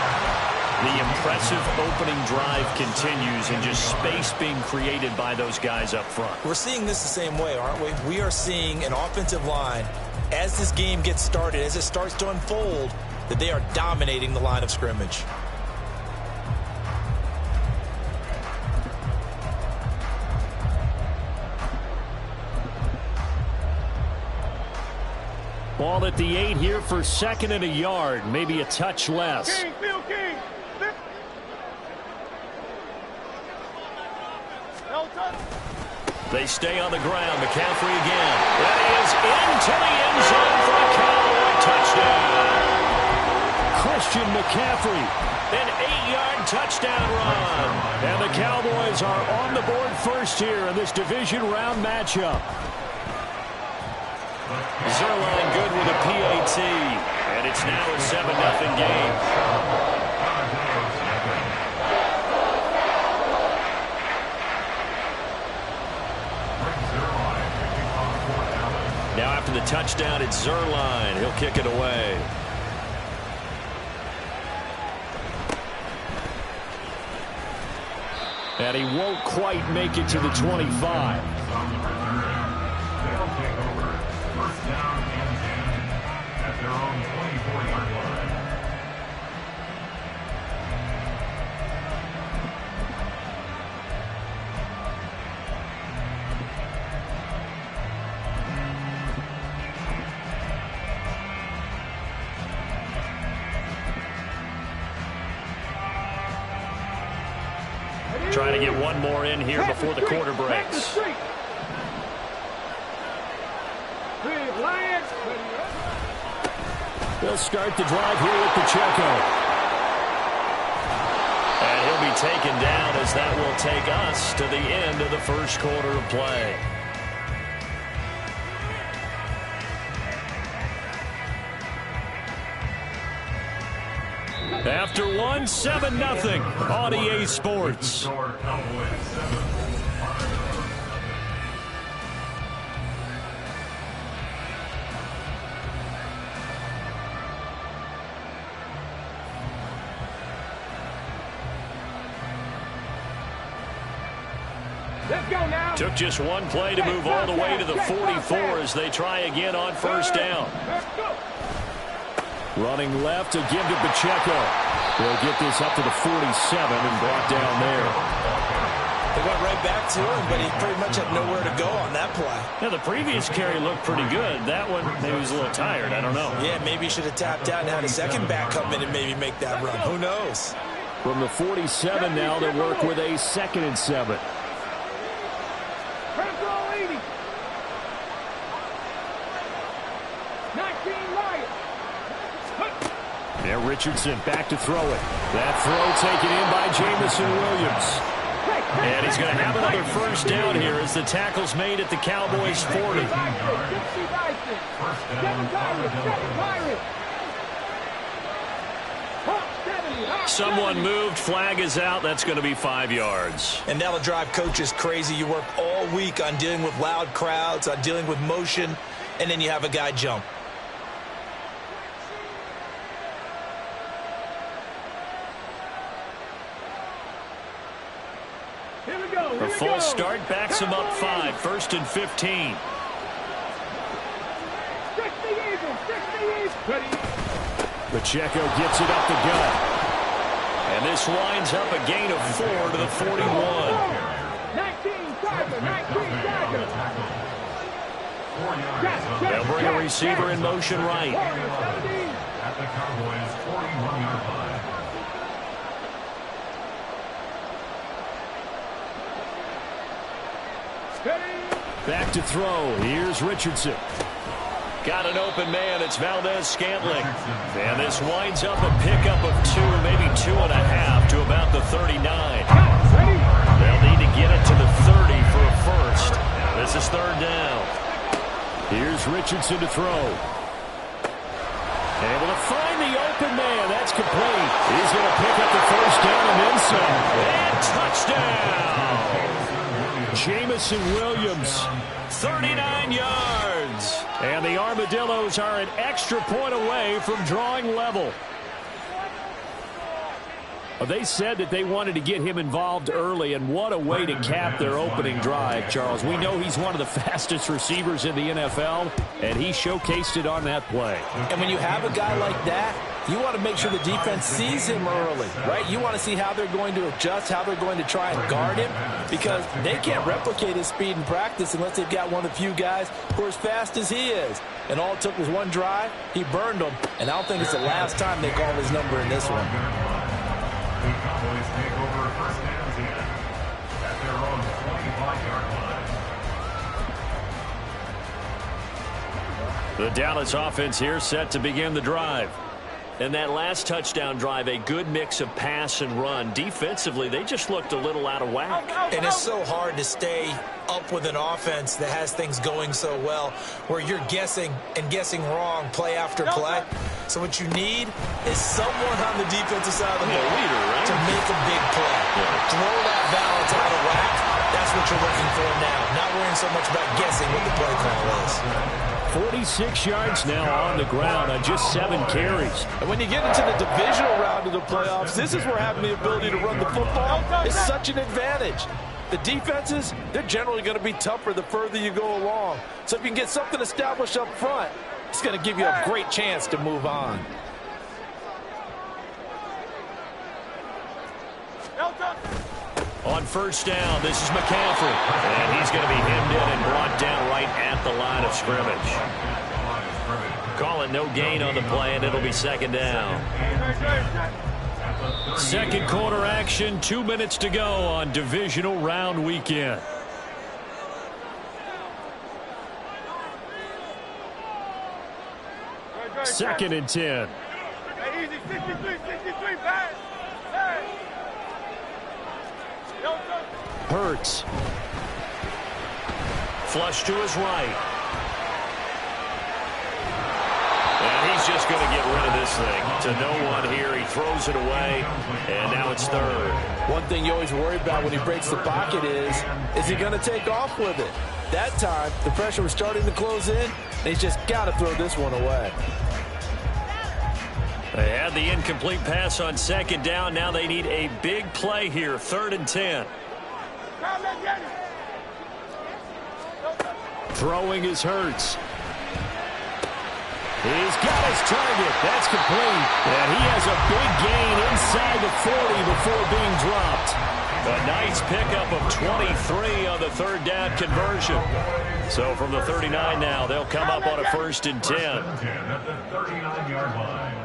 The impressive opening drive continues, and just space being created by those guys up front. We're seeing this the same way, aren't we? We are seeing an offensive line, as this game gets started, as it starts to unfold, that they are dominating the line of scrimmage. Ball at the 8 here for 2nd and a yard, maybe a touch less. King, Phil King. They stay on the ground. McCaffrey again. That is into the end zone for a Cowboy touchdown. Christian McCaffrey, an 8-yard touchdown run. And the Cowboys are on the board first here in this division round matchup. Zerline good with a PAT, and it's now a 7-0 game. Now after the touchdown, it's Zerline. He'll kick it away. And he won't quite make it to the 25. Down and 10 at their own 24-yard line. Trying to get one more in here before the quarter breaks. They'll start the drive here with Pacheco. And he'll be taken down as that will take us to the end of the first quarter of play. After 1, 7-0 on EA Sports. Took just one play to move all the way to the 44 as they try again on 1st down. Running left to give to Pacheco. They'll get this up to the 47 and brought down there. They went right back to him, but he pretty much had nowhere to go on that play. Now, the previous carry looked pretty good. That one, maybe he was a little tired. I don't know. Yeah, maybe he should have tapped out and had a second back come in and maybe make that run. Who knows? From the 47 now, they work with a 2nd and 7. There, Richardson back to throw it. That throw taken in by Jamison Williams. And he's going to have another first down here as the tackle's made at the Cowboys' 40. Someone moved. Flag is out. That's going to be 5 yards. And that'll drive coaches crazy. You work all week on dealing with loud crowds, on dealing with motion, and then you have a guy jump. A full start backs him up 5. 1st and 15. Pacheco gets it up the gut. And this winds up a gain of 4 to the 41. 19 They'll bring a receiver in motion right. At the Cowboys' 41-yard line. Back to throw. Here's Richardson. Got an open man. It's Valdez-Scantling. And this winds up a pickup of 2, maybe 2.5 to about the 39. They'll need to get it to the 30 for a first. This is 3rd down. Here's Richardson to throw. Able to find the open man. That's complete. He's going to pick up the first down and then some. And touchdown. Jamison Williams, 39 yards. And the Armadillos are an extra point away from drawing level. Well, they said that they wanted to get him involved early, and what a way to cap their opening drive, Charles. We know he's one of the fastest receivers in the NFL, and he showcased it on that play. And when you have a guy like that, you want to make sure the defense sees him early, right? You want to see how they're going to adjust, how they're going to try and guard him, because they can't replicate his speed in practice unless they've got one of the few guys who are as fast as he is. And all it took was one drive. He burned them, and I don't think it's the last time they call his number in this one. The Cowboys take over 1st and 10 at their own 25-yard line. The Dallas offense here set to begin the drive. And that last touchdown drive, a good mix of pass and run. Defensively, they just looked a little out of whack. And it's so hard to stay up with an offense that has things going so well, where you're guessing and guessing wrong play after play. So what you need is someone on the defensive side of the ball to make a big play. Throw that balance out of whack. That's what you're looking for now. Not worrying so much about guessing what the play call is. 46 yards now on the ground on just 7 carries. And when you get into the divisional round of the playoffs, this is where having the ability to run the football is such an advantage. The defenses, they're generally going to be tougher the further you go along. So if you can get something established up front, it's going to give you a great chance to move on. On 1st down, this is McCaffrey. And he's going to be hemmed in and brought down right at the line of scrimmage. Call it no gain on the play, and it'll be 2nd down. 2nd quarter action, 2 minutes to go on divisional round weekend. Second and 10. Hurts. Flush to his right. And he's just going to get rid of this thing. To no one here. He throws it away, and now it's 3rd. One thing you always worry about when he breaks the pocket is he going to take off with it? That time, the pressure was starting to close in, and he's just got to throw this one away. They had the incomplete pass on 2nd down. Now they need a big play here. 3rd and 10. Throwing is Hurts. He's got his target. That's complete. And he has a big gain inside the 40 before being dropped. A nice pickup of 23 on the 3rd down conversion. So from the 39 now, they'll come up on a 1st and 10. At the 39-yard line.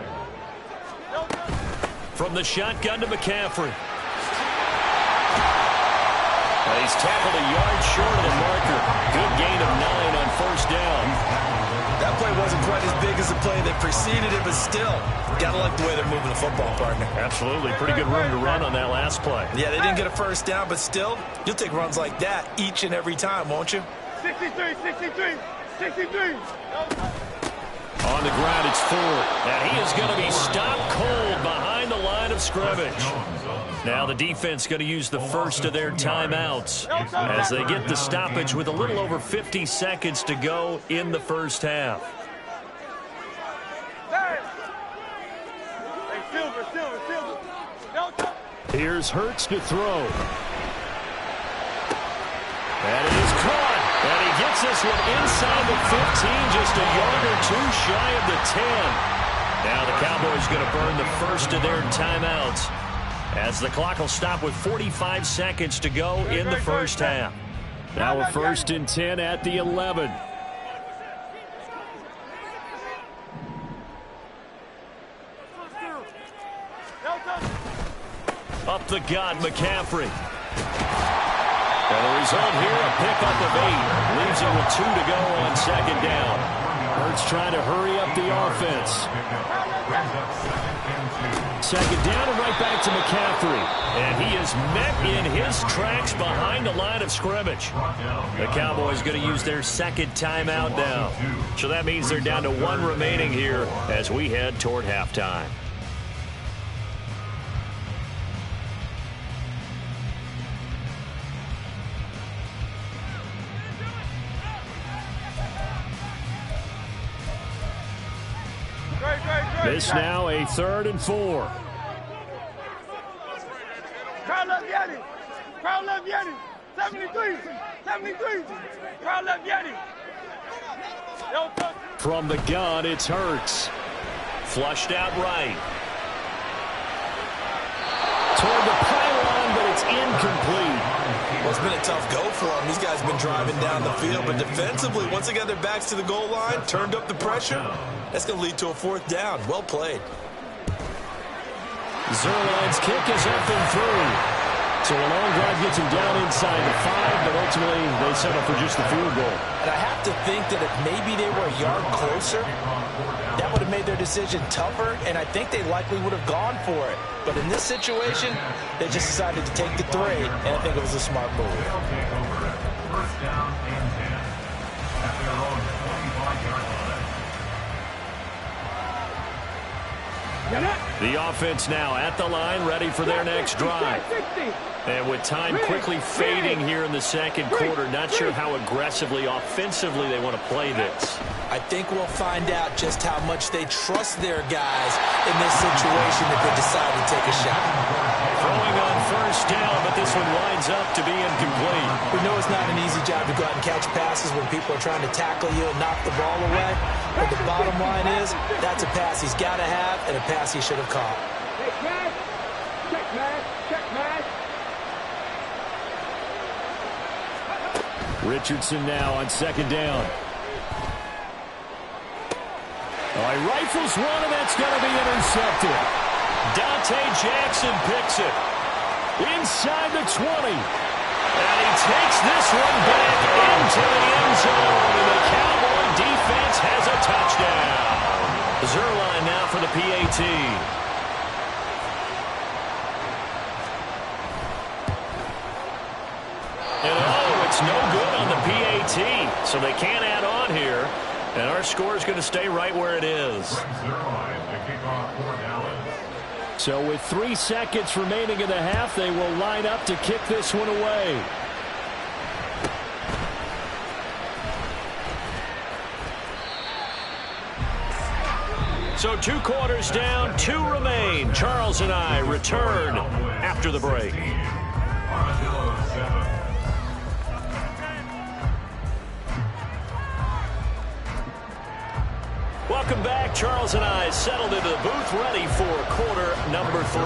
From the shotgun to McCaffrey. He's tackled a yard short of the marker. Good gain of 9 on 1st down. That play wasn't quite as big as the play that preceded it, but still, got to like the way they're moving the football, partner. Absolutely. Pretty good room to run on that last play. Yeah, they didn't get a first down, but still, you'll take runs like that each and every time, won't you? 63, 63, 63. On the ground, it's Ford. And he is going to be stopped cold behind the line of scrimmage. Now the defense going to use the first of their timeouts as they get the stoppage with a little over 50 seconds to go in the first half. Here's Hurts to throw. And it is caught. And he gets this one inside the 15, just a yard or two shy of the 10. Now the Cowboys going to burn the first of their timeouts as the clock will stop with 45 seconds to go in the first half. Now a 1st and 10 at the 11. Up the gut, McCaffrey. And the result here, a pickup of 8. Leaves him with 2 to go on 2nd down. Hurts trying to hurry up the offense. 2nd down and right back to McCaffrey. And he is met in his tracks behind the line of scrimmage. The Cowboys going to use their 2nd timeout now. So that means they're down to 1 remaining here as we head toward halftime. This now a 3rd and 4. Crowd left Yeti. Crowd left Yeti. 73. 73. Crowd left Yeti. From the gun, it's Hurts. Flushed out right. Toward the pylon, but it's incomplete. Well, it's been a tough go for them. These guys have been driving down the field, but defensively, once they got their backs to the goal line, turned up the pressure, that's going to lead to a 4th down. Well played. Zerline's kick is up and through. So a long drive gets him down inside the 5, but ultimately they settle for just the field goal. And I have to think that if maybe they were a yard closer, that would have made their decision tougher, and I think they likely would have gone for it. But in this situation, they just decided to take the 3, and I think it was a smart move. First down and 10 at their own 25-yard line. The offense now at the line, ready for their next drive. And with time quickly fading here in the 2nd quarter, not sure how aggressively, offensively they want to play this. I think we'll find out just how much they trust their guys in this situation if they decide to take a shot. Throwing on 1st down, but this one winds up to be incomplete. We know it's not an easy job to go out and catch passes when people are trying to tackle you and knock the ball away. But the bottom line is, that's a pass he's got to have and a pass he should have caught. Check match. Check match. Richardson now on 2nd down. He rifles one, and that's going to be intercepted. Dante Jackson picks it. Inside the 20. And he takes this one back into the end zone. And the Cowboy defense has a touchdown. Zerline now for the PAT. And it's no good on the PAT. So they can't add on here. And our score is going to stay right where it is. So with 3 seconds remaining in the half, they will line up to kick this one away. So 2 quarters down, 2 remain. Charles and I return after the break. Welcome back. Charles and I settled into the booth, ready for quarter number 3.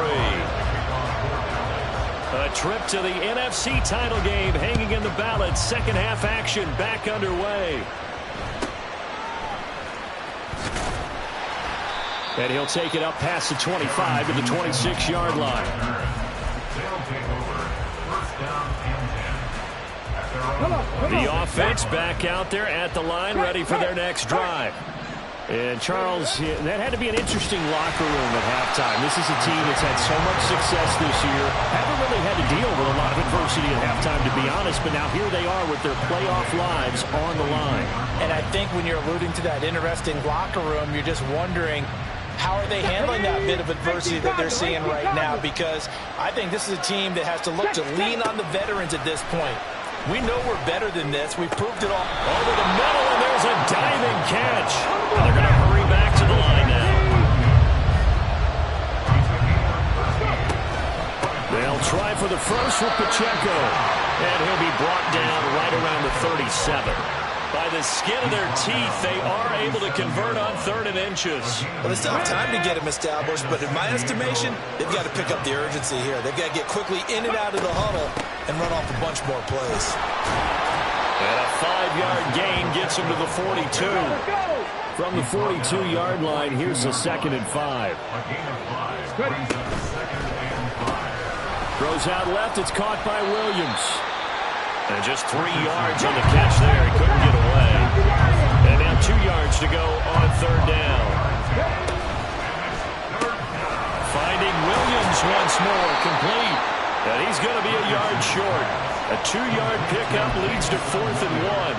A trip to the NFC title game hanging in the balance. 2nd half action back underway. And he'll take it up past the 25 to the 26-yard line. The offense back out there at the line, ready for their next drive. And, Charles, that had to be an interesting locker room at halftime. This is a team that's had so much success this year. Haven't really had to deal with a lot of adversity at halftime, to be honest. But now here they are with their playoff lives on the line. And I think when you're alluding to that interesting locker room, you're just wondering, how are they handling that bit of adversity that they're seeing right now? Because I think this is a team that has to look to lean on the veterans at this point. We know we're better than this. We've proved it all. Over the middle, and there's a diving catch. They're going to hurry back to the line now. They'll try for the first with Pacheco. And he'll be brought down right around the 37. By the skin of their teeth, they are able to convert on 3rd and inches. Well, they still have time to get him established, but in my estimation, they've got to pick up the urgency here. They've got to get quickly in and out of the huddle and run off a bunch more plays. And a 5-yard gain gets him to the 42. From the 42-yard line, here's a 2nd and 5. Throws out left. It's caught by Williams. And just 3 yards on the catch there. He couldn't get away. And now 2 yards to go on 3rd down. Finding Williams once more, complete. And he's going to be a yard short. A 2-yard pickup leads to 4th and 1.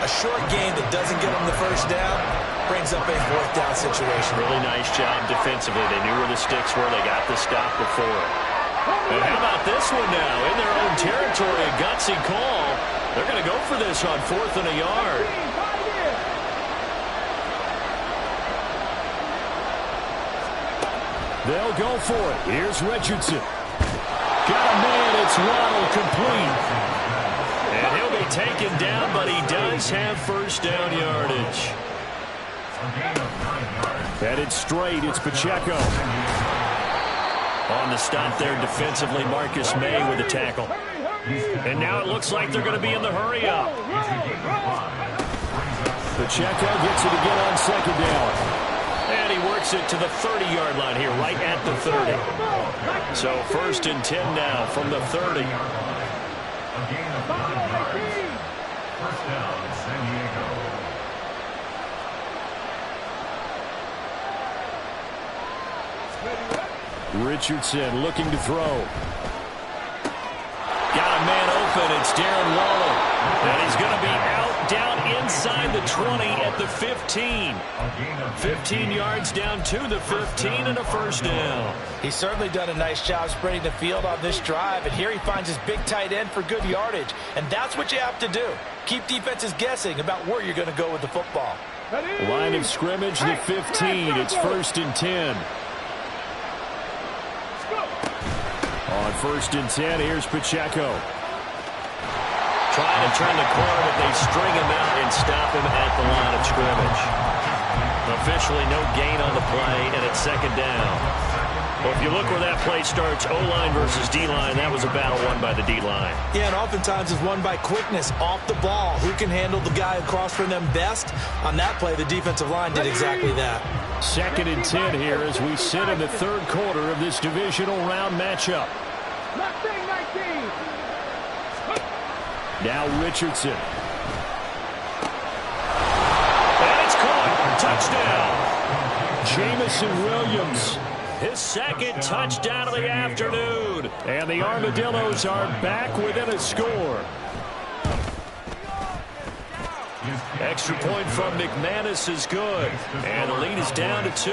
A short gain that doesn't get them the first down brings up a 4th down situation. Really nice job defensively. They knew where the sticks were. They got the stop before. And how about this one now? In their own territory, a gutsy call. They're going to go for this on 4th and a yard. They'll go for it. Here's Richardson. Got a man. It's Waddle, complete. And he'll be taken down, but he does have 1st down yardage. Headed straight. It's Pacheco. On the stop there defensively, Marcus May with the tackle. And now it looks like they're going to be in the hurry-up. Pacheco gets it again on 2nd down. And he works it to the 30-yard line here, right at the 30. So 1st and 10 now from the 30. First down, San Diego. Richardson looking to throw. Got a man open. It's Darren Waller. And he's going to be out down inside the 20 at the 15. 15 yards down to the 15 and a 1st down. He's certainly done a nice job spreading the field on this drive. And here he finds his big tight end for good yardage. And that's what you have to do. Keep defenses guessing about where you're going to go with the football. Line of scrimmage, the 15. It's 1st and 10. On 1st and 10, here's Pacheco. Trying to turn the corner, but they string him out and stop him at the line of scrimmage. Officially no gain on the play, and it's 2nd down. Well, if you look where that play starts, O-line versus D-line, that was a battle won by the D-line. Yeah, and oftentimes it's won by quickness off the ball. Who can handle the guy across from them best? On that play, the defensive line did exactly that. 2nd and 10 here as we sit in the 3rd quarter of this divisional round matchup. Now Richardson. And it's caught. Touchdown. Jamison Williams. His 2nd touchdown of the afternoon. And the Armadillos are back within a score. Extra point from McManus is good. And the lead is down to 2.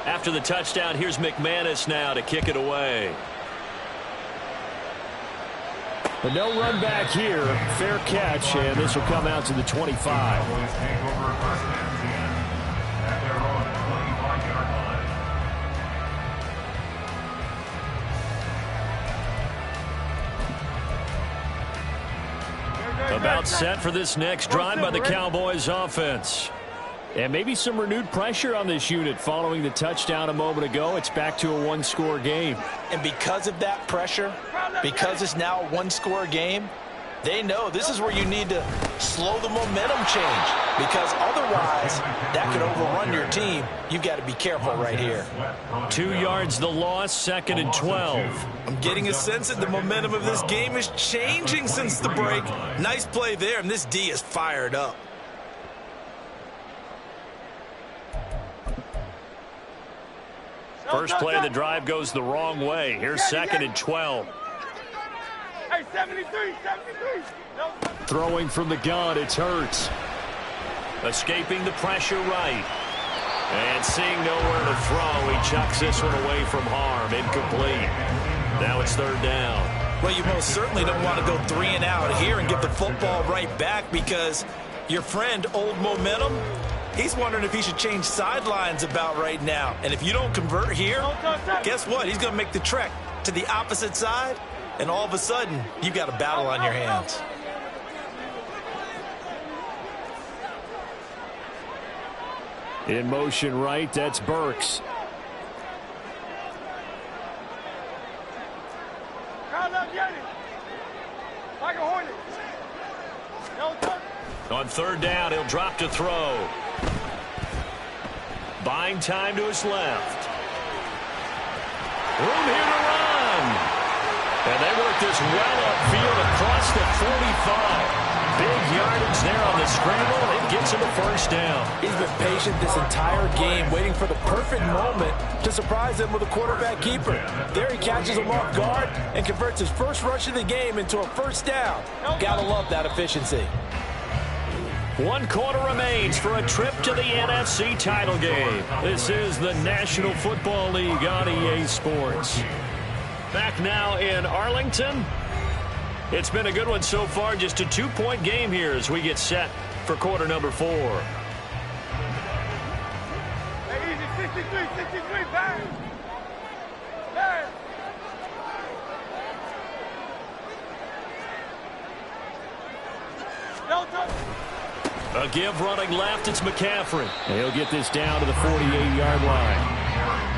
After the touchdown, here's McManus now to kick it away. But no run back here. Fair catch, and this will come out to the 25. About set for this next drive by the Cowboys offense. And maybe some renewed pressure on this unit following the touchdown a moment ago. It's back to a 1-score game. And because of that pressure, because it's now a 1-score game, They know this is where you need to slow the momentum change, because otherwise that could overrun your team. You've got to be careful right here. 2 yards the loss, 2nd and 12. I'm getting a sense that the momentum of this game is changing since the break. Nice play there, and this D is fired up. First play of the drive goes the wrong way. Here's 2nd and 12. Hey, 73, 73. No. Throwing from the gun, it's Hurts. Escaping the pressure right. And seeing nowhere to throw, he chucks this one away from harm. Incomplete. Now it's 3rd down. Well, you most certainly don't want to go 3 and out here and get the football right back, because your friend, Old Momentum, he's wondering if he should change sidelines about right now. And if you don't convert here, guess what? He's going to make the trek to the opposite side, and all of a sudden, you've got a battle on your hands. In motion right, that's Burks. Like a hornet. On 3rd down, he'll drop to throw. Buying time to his left. Room here to run. And they work this well upfield across the 45. Big yardage there on the scramble. It gets him a 1st down. He's been patient this entire game, waiting for the perfect moment to surprise them with a quarterback keeper. There he catches him off guard and converts his first rush of the game into a 1st down. Gotta love that efficiency. 1 quarter remains for a trip to the NFC title game. This is the National Football League on EA Sports. Back now in Arlington. It's been a good one so far. Just a 2-point game here as we get set for quarter number 4. Hey, easy, 63, 63, bang. Bang. No touch. A give running left, it's McCaffrey. And he'll get this down to the 48-yard line.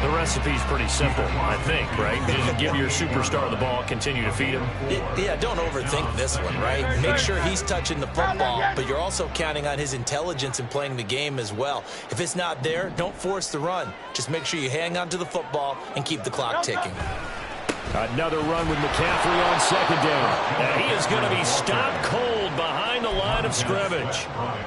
The recipe's pretty simple, I think, right? Just give your superstar the ball, continue to feed him. Yeah, don't overthink this one, right? Make sure he's touching the football, but you're also counting on his intelligence in playing the game as well. If it's not there, don't force the run. Just make sure you hang on to the football and keep the clock ticking. Another run with McCaffrey on 2nd down. And he is going to be stopped cold behind the line of scrimmage.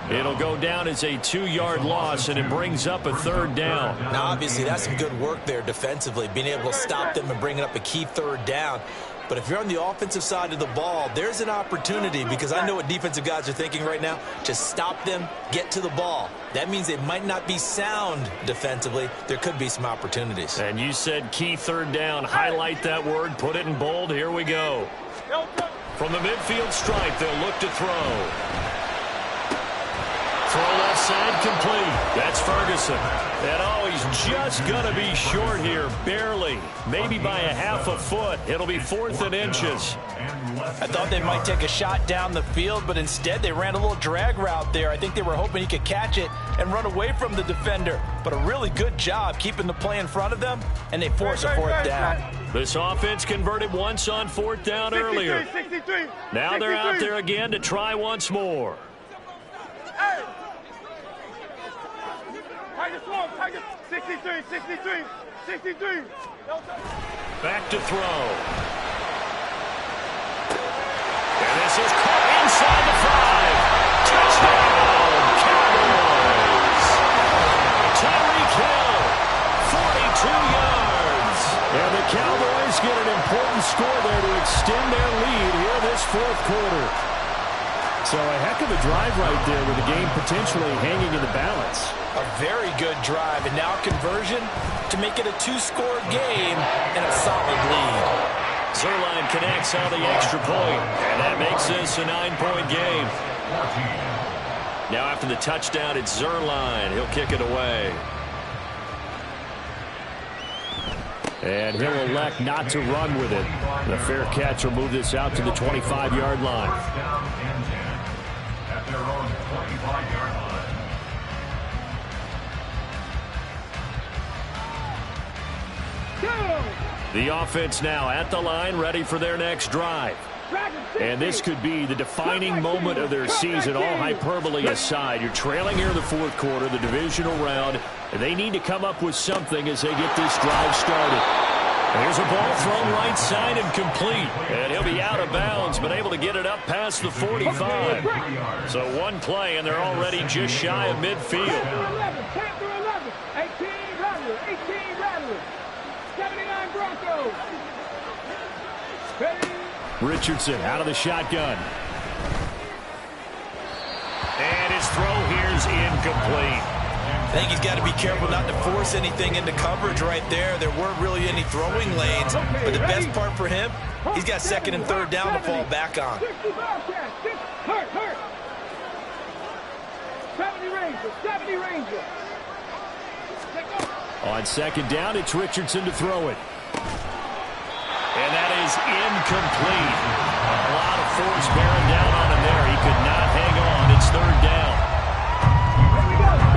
It'll go down as a 2-yard loss, and it brings up a 3rd down. Now, obviously, that's some good work there defensively, being able to stop them and bringing up a key 3rd down. But if you're on the offensive side of the ball, there's an opportunity, because I know what defensive guys are thinking right now. Just stop them, get to the ball. That means they might not be sound defensively. There could be some opportunities. And you said key 3rd down. Highlight that word, put it in bold. Here we go. From the midfield stripe, they'll look to throw. Throw left side, complete. That's Ferguson. And he's just going to be short here, barely. Maybe by a half a foot. It'll be 4th and inches. I thought they might take a shot down the field, but instead they ran a little drag route there. I think they were hoping he could catch it and run away from the defender. But a really good job keeping the play in front of them, and they force a 4th down. This offense converted once on 4th down earlier. 63. Now they're out there again to try once more. Hey! Tiger Swarm, Tiger 63, 63, 63. Back to throw. And this is caught inside the 5. Touchdown, Cowboys. Tyreek Hill, 42 yards. And the Cowboys get an important score there to extend their lead here this 4th quarter. So a heck of a drive right there with the game potentially hanging in the balance. A very good drive, and now conversion to make it a 2-score game and a solid lead. Zerline connects on the extra point, and that makes this a 9-point game. Now after the touchdown, it's Zerline. He'll kick it away. And he'll elect not to run with it. The fair catch will move this out to the 25-yard line. At their own 25-yard line. The offense now at the line, ready for their next drive. And this could be the defining moment of their season, all hyperbole aside. You're trailing here in the fourth quarter, the divisional round, and they need to come up with something as they get this drive started. Here's a ball thrown right side and complete. And he'll be out of bounds, but able to get it up past the 45. So one play, and they're already just shy of midfield. 10 through 11, 18 Rattlers, 18 Rattlers, 79 Broncos. Richardson out of the shotgun. And his throw here's incomplete. I think he's got to be careful not to force anything into coverage right there. There weren't really any throwing lanes, but the best part for him, he's got second and third down to fall back on. 70 Rangers. On second down, it's Richardson to throw it. And that is incomplete. A lot of force bearing down on him there. He could not hang on. It's third down.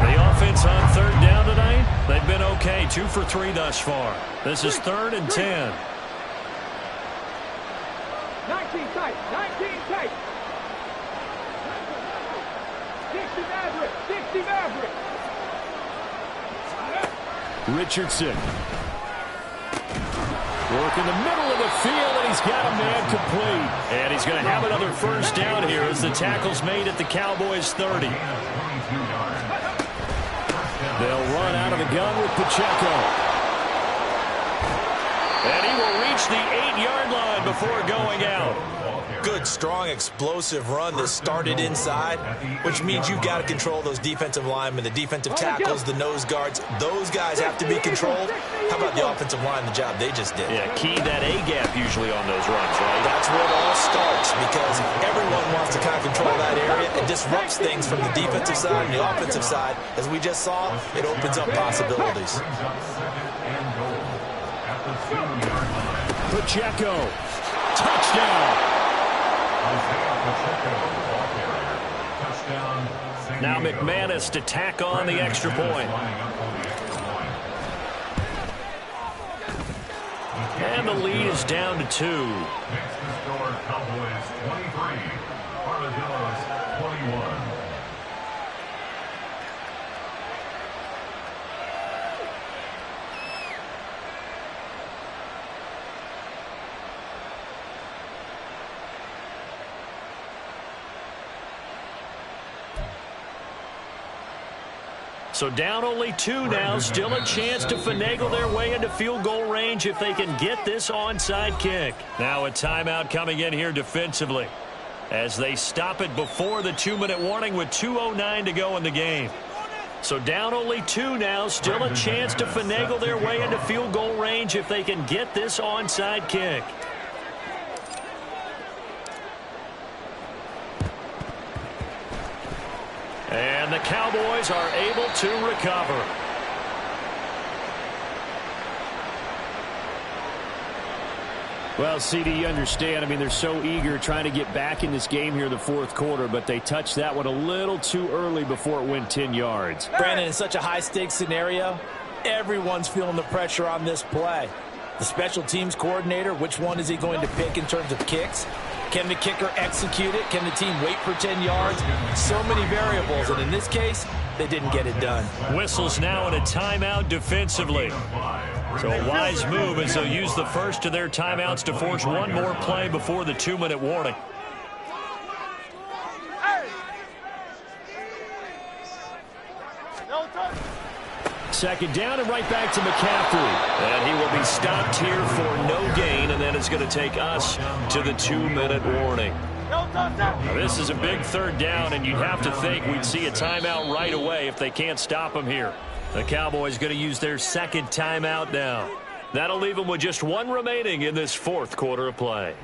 The offense on third down tonight, they've been okay. 2 for 3 thus far. This is 3rd and 10. 19 tight, 19 tight. 60 Maverick, 60 Maverick. Richardson. Work in the middle of the field, and he's got a man complete. And he's going to have another first down here as the tackle's made at the Cowboys' 30. They'll run out of the gun with Pacheco. And he will reach the 8-yard line before going out. Good, strong, explosive run that started inside, which means you've got to control those defensive linemen, the defensive tackles, the nose guards. Those guys have to be controlled. How about the offensive line, the job they just did? Yeah, key that A-gap usually on those runs, right? That's where it all starts, because everyone wants to kind of control that area. It disrupts things from the defensive side and the offensive side. As we just saw, it opens up possibilities. Pacheco. Touchdown. Now McManus to tack on the extra point. And the lead is down to 2. Next to score, Cowboys 23, Armadillos 21. So down only 2 now, still a chance to finagle their way into field goal range if they can get this onside kick. Now a timeout coming in here defensively as they stop it before the 2-minute warning with 2:09 to go in the game. So down only 2 now, still a chance to finagle their way into field goal range if they can get this onside kick. And the Cowboys are able to recover. Well, CD, you understand. I mean, they're so eager trying to get back in this game here in the fourth quarter, but they touched that one a little too early before it went 10 yards. Brandon, in such a high-stakes scenario, everyone's feeling the pressure on this play. The special teams coordinator, which one is he going to pick in terms of kicks? Can the kicker execute it? Can the team wait for 10 yards? So many variables, and in this case, they didn't get it done. Whistles now in a timeout defensively. So a wise move as they'll use the first of their timeouts to force one more play before the 2-minute warning. Second down and right back to McCaffrey. And he will be stopped here for no gain, and then it's going to take us to the 2-minute warning. Now, this is a big third down, and you'd have to think we'd see a timeout right away if they can't stop him here. The Cowboys going to use their second timeout now. That'll leave them with just 1 remaining in this fourth quarter of play.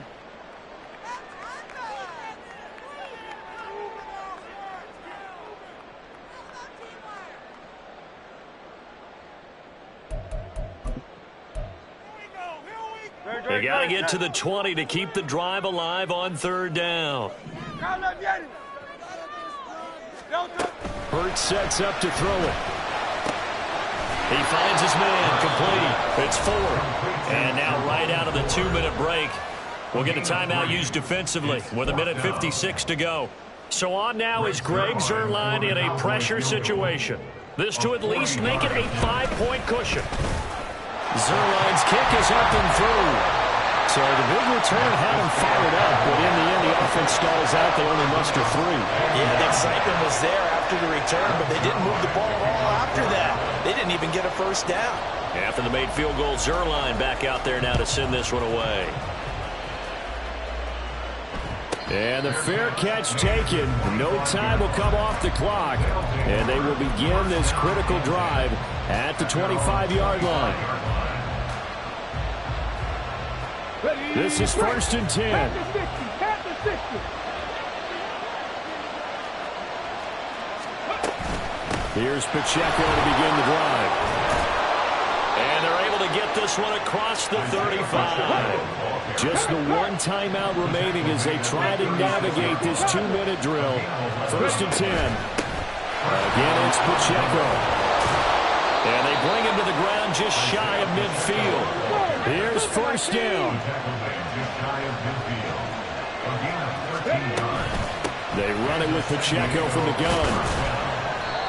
They got to get to the 20 to keep the drive alive on third down. Hurts sets up to throw it. He finds his man complete. It's 4. And now right out of the 2-minute break, We'll get a timeout used defensively with 1:56 to go. So on now is Greg Zuerlein in a pressure situation. This to at least make it a 5-point cushion. Zuerlein's kick is up and through. So the big return had him fired up, but in the end, the offense stalls out. They only muster 3. Yeah, the excitement was there after the return, but they didn't move the ball at all after that. They didn't even get a first down. After the made field goal, Zuerlein back out there now to send this one away. And the fair catch taken. No time will come off the clock. And they will begin this critical drive at the 25-yard line. This is 1st and 10. Here's Pacheco to begin the drive. And they're able to get this one across the 35. Just the one timeout remaining as they try to navigate this 2-minute drill. 1st and 10. Again, it's Pacheco. And they bring him to the ground just shy of midfield. Here's 1st down. They run it with Pacheco from the gun.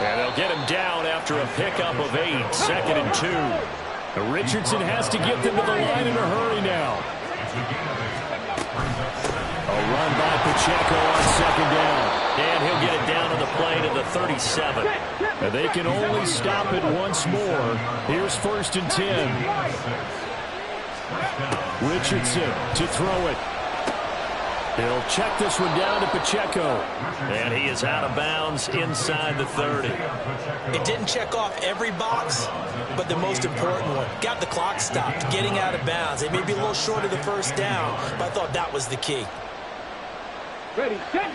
And they'll get him down after a pickup of 8. 2nd and 2. Richardson has to get them to the line in a hurry now. A run by Pacheco on 2nd down. And he'll get it down on the play to the 37. And they can only stop it once more. Here's 1st and 10. Richardson to throw it. He'll check this one down to Pacheco. And he is out of bounds inside the 30. It didn't check off every box, but the most important one. Got the clock stopped, getting out of bounds. They may be a little short of the first down, but I thought that was the key.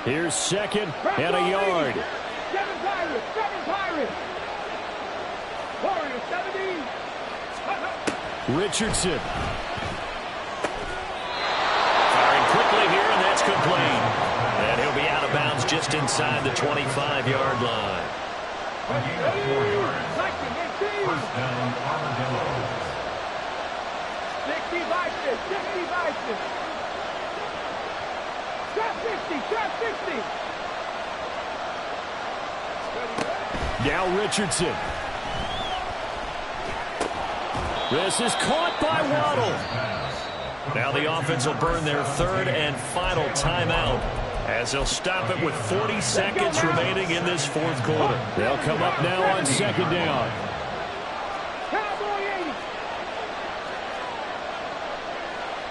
Here's 2nd and a yard. 7 Pirates. Warriors 17. Richardson. Firing quickly here, and that's complete. And he'll be out of bounds just inside the 25-yard line. First down, Armadillo. 60 Vikings. Trap 60. Now Richardson. This is caught by Waddle. Now the offense will burn their 3rd and final timeout as they'll stop it with 40 seconds remaining in this 4th quarter. They'll come up now on 2nd down. Cowboy 80.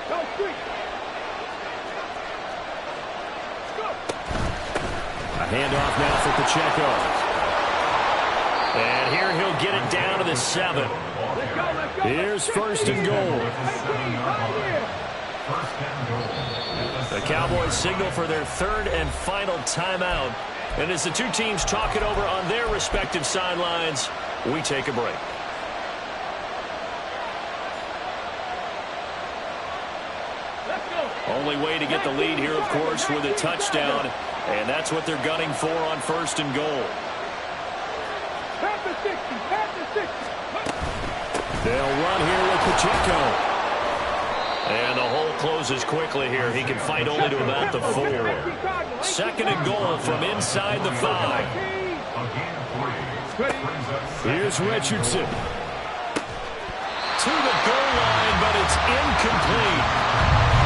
Go quick. A handoff now for Pacheco. And here he'll get it down to the 7. Here's 1st and goal. The Cowboys signal for their 3rd and final timeout. And as the two teams talk it over on their respective sidelines, we take a break. Only way to get the lead here, of course, with a touchdown. And that's what they're gunning for on 1st and goal. They'll run here with Pacheco. And the hole closes quickly here. He can fight only to about the 4. 2nd and goal from inside the 5. Here's Richardson. To the goal line, but it's incomplete.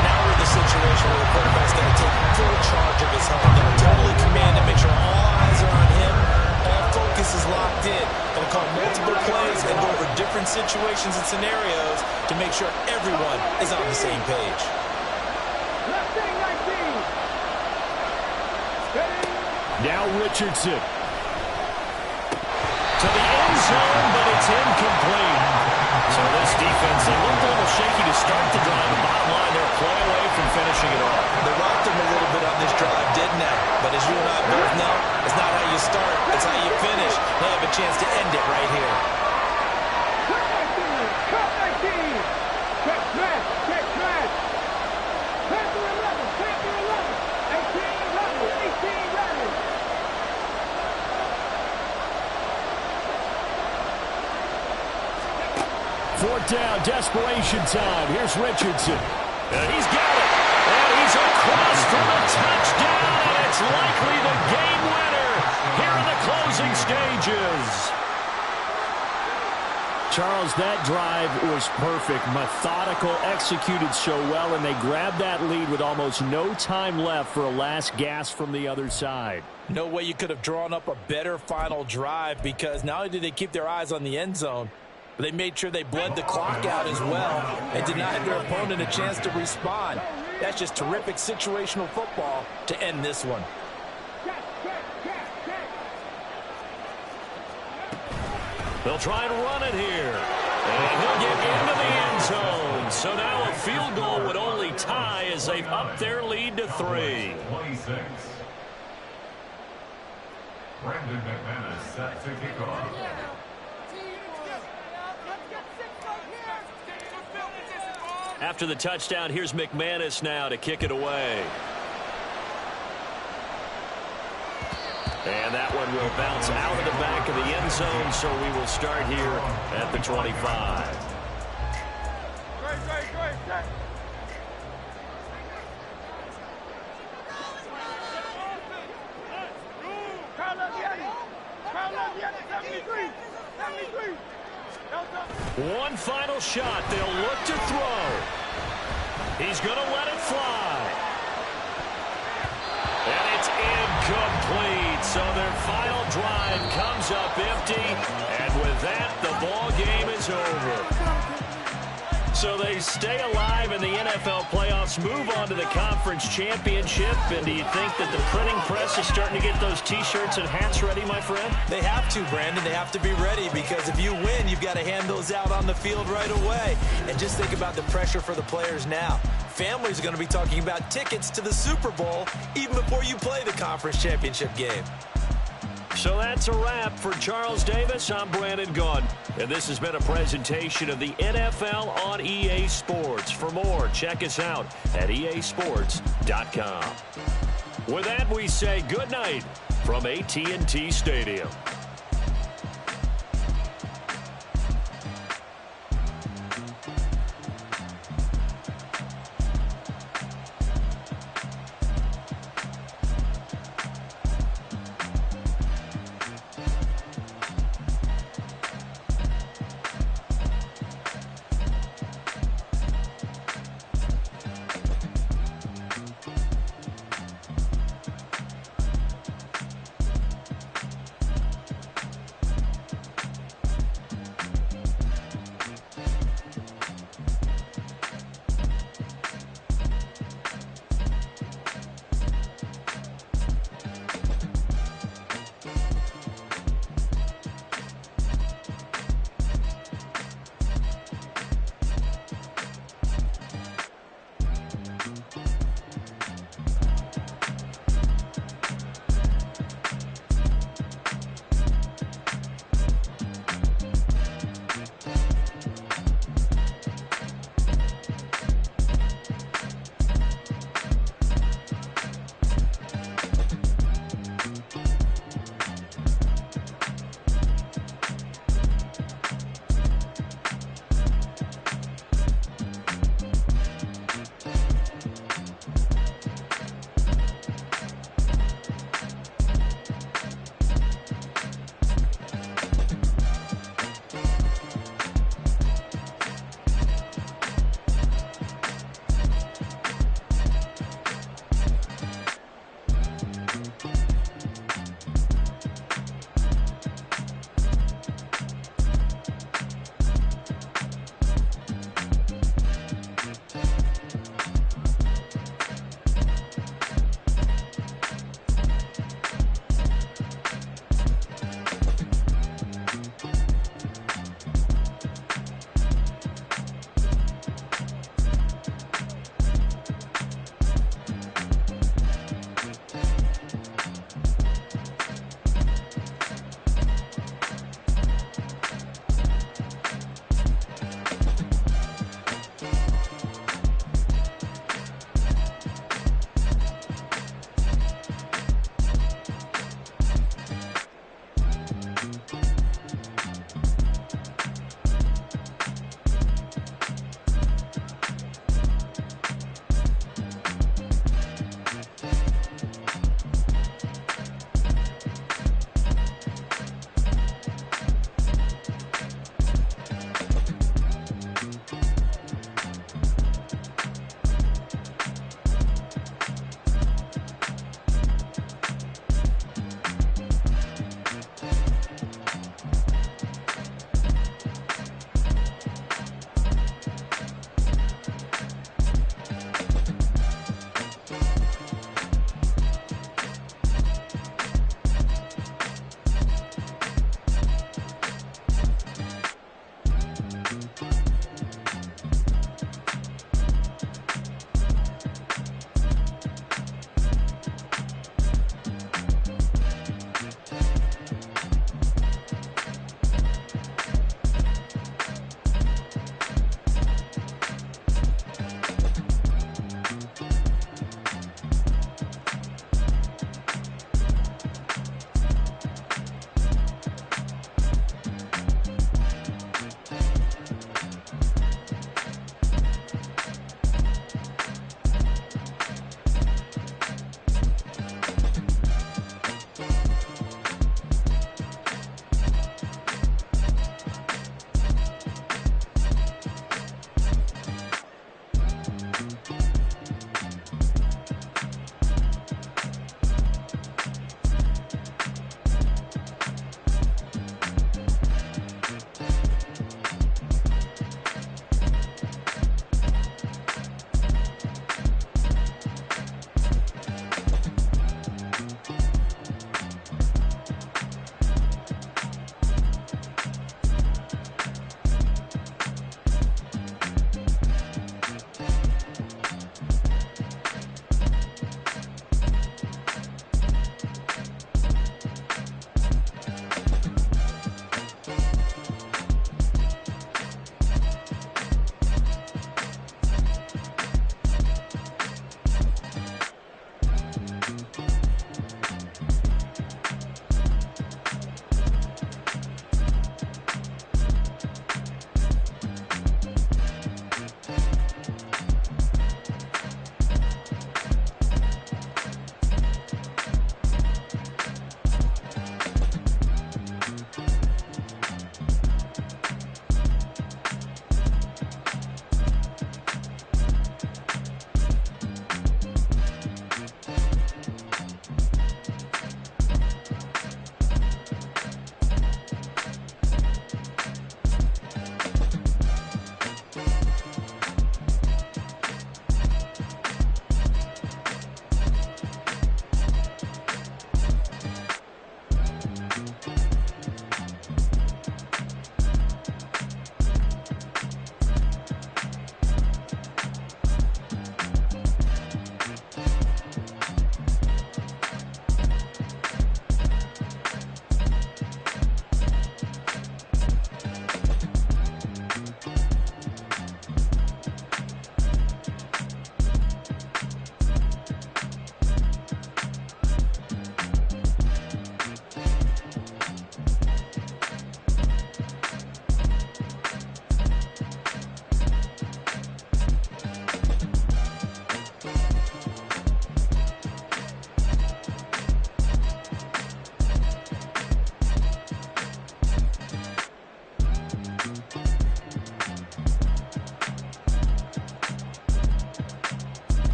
Now we're in the situation where the quarterback's got to take full charge of his helmet. Got to totally command it, make sure all eyes are on him. All focus is locked in. Going to call multiple plays and go over different situations and scenarios to make sure everyone is on the same page. Now Richardson. To the end zone, but it's incomplete. So this defense, they looked a little shaky to start the drive. The bottom line, they're a play away from finishing it off. They rocked them a little bit on this drive, didn't they? But as you and I both know, it's not how you start, it's how you finish. They have a chance to end it right here. Fourth down, desperation time. Here's Richardson. And he's got it. across for the touchdown, and it's likely the game winner here in the closing stages. Charles, that drive was perfect, methodical, executed so well, and they grabbed that lead with almost no time left for a last gasp from the other side. No way you could have drawn up a better final drive, because not only did they keep their eyes on the end zone, but they made sure they bled the clock out as well and did not have their opponent a chance to respond. That's just terrific situational football to end this one. They'll try and run it here. And he'll get into the end zone. So now a field goal would only tie as they've upped their lead to 3. 26. Brandon McManus set to kick off. After the touchdown, here's McManus now to kick it away. And that one will bounce out of the back of the end zone, so we will start here at the 25. One final shot. They'll look to throw. He's going to let it fly. And it's incomplete. So their final drive comes up empty. And with that, the ball game is over. So they stay alive in the NFL playoffs, move on to the conference championship. And do you think that the printing press is starting to get those T-shirts and hats ready, my friend? They have to, Brandon. They have to be ready, because if you win, you've got to hand those out on the field right away. And just think about the pressure for the players now. Families are going to be talking about tickets to the Super Bowl even before you play the conference championship game. So that's a wrap for Charles Davis. I'm Brandon Gunn, and this has been a presentation of the NFL on EA Sports. For more, check us out at easports.com. With that, we say good night from AT&T Stadium.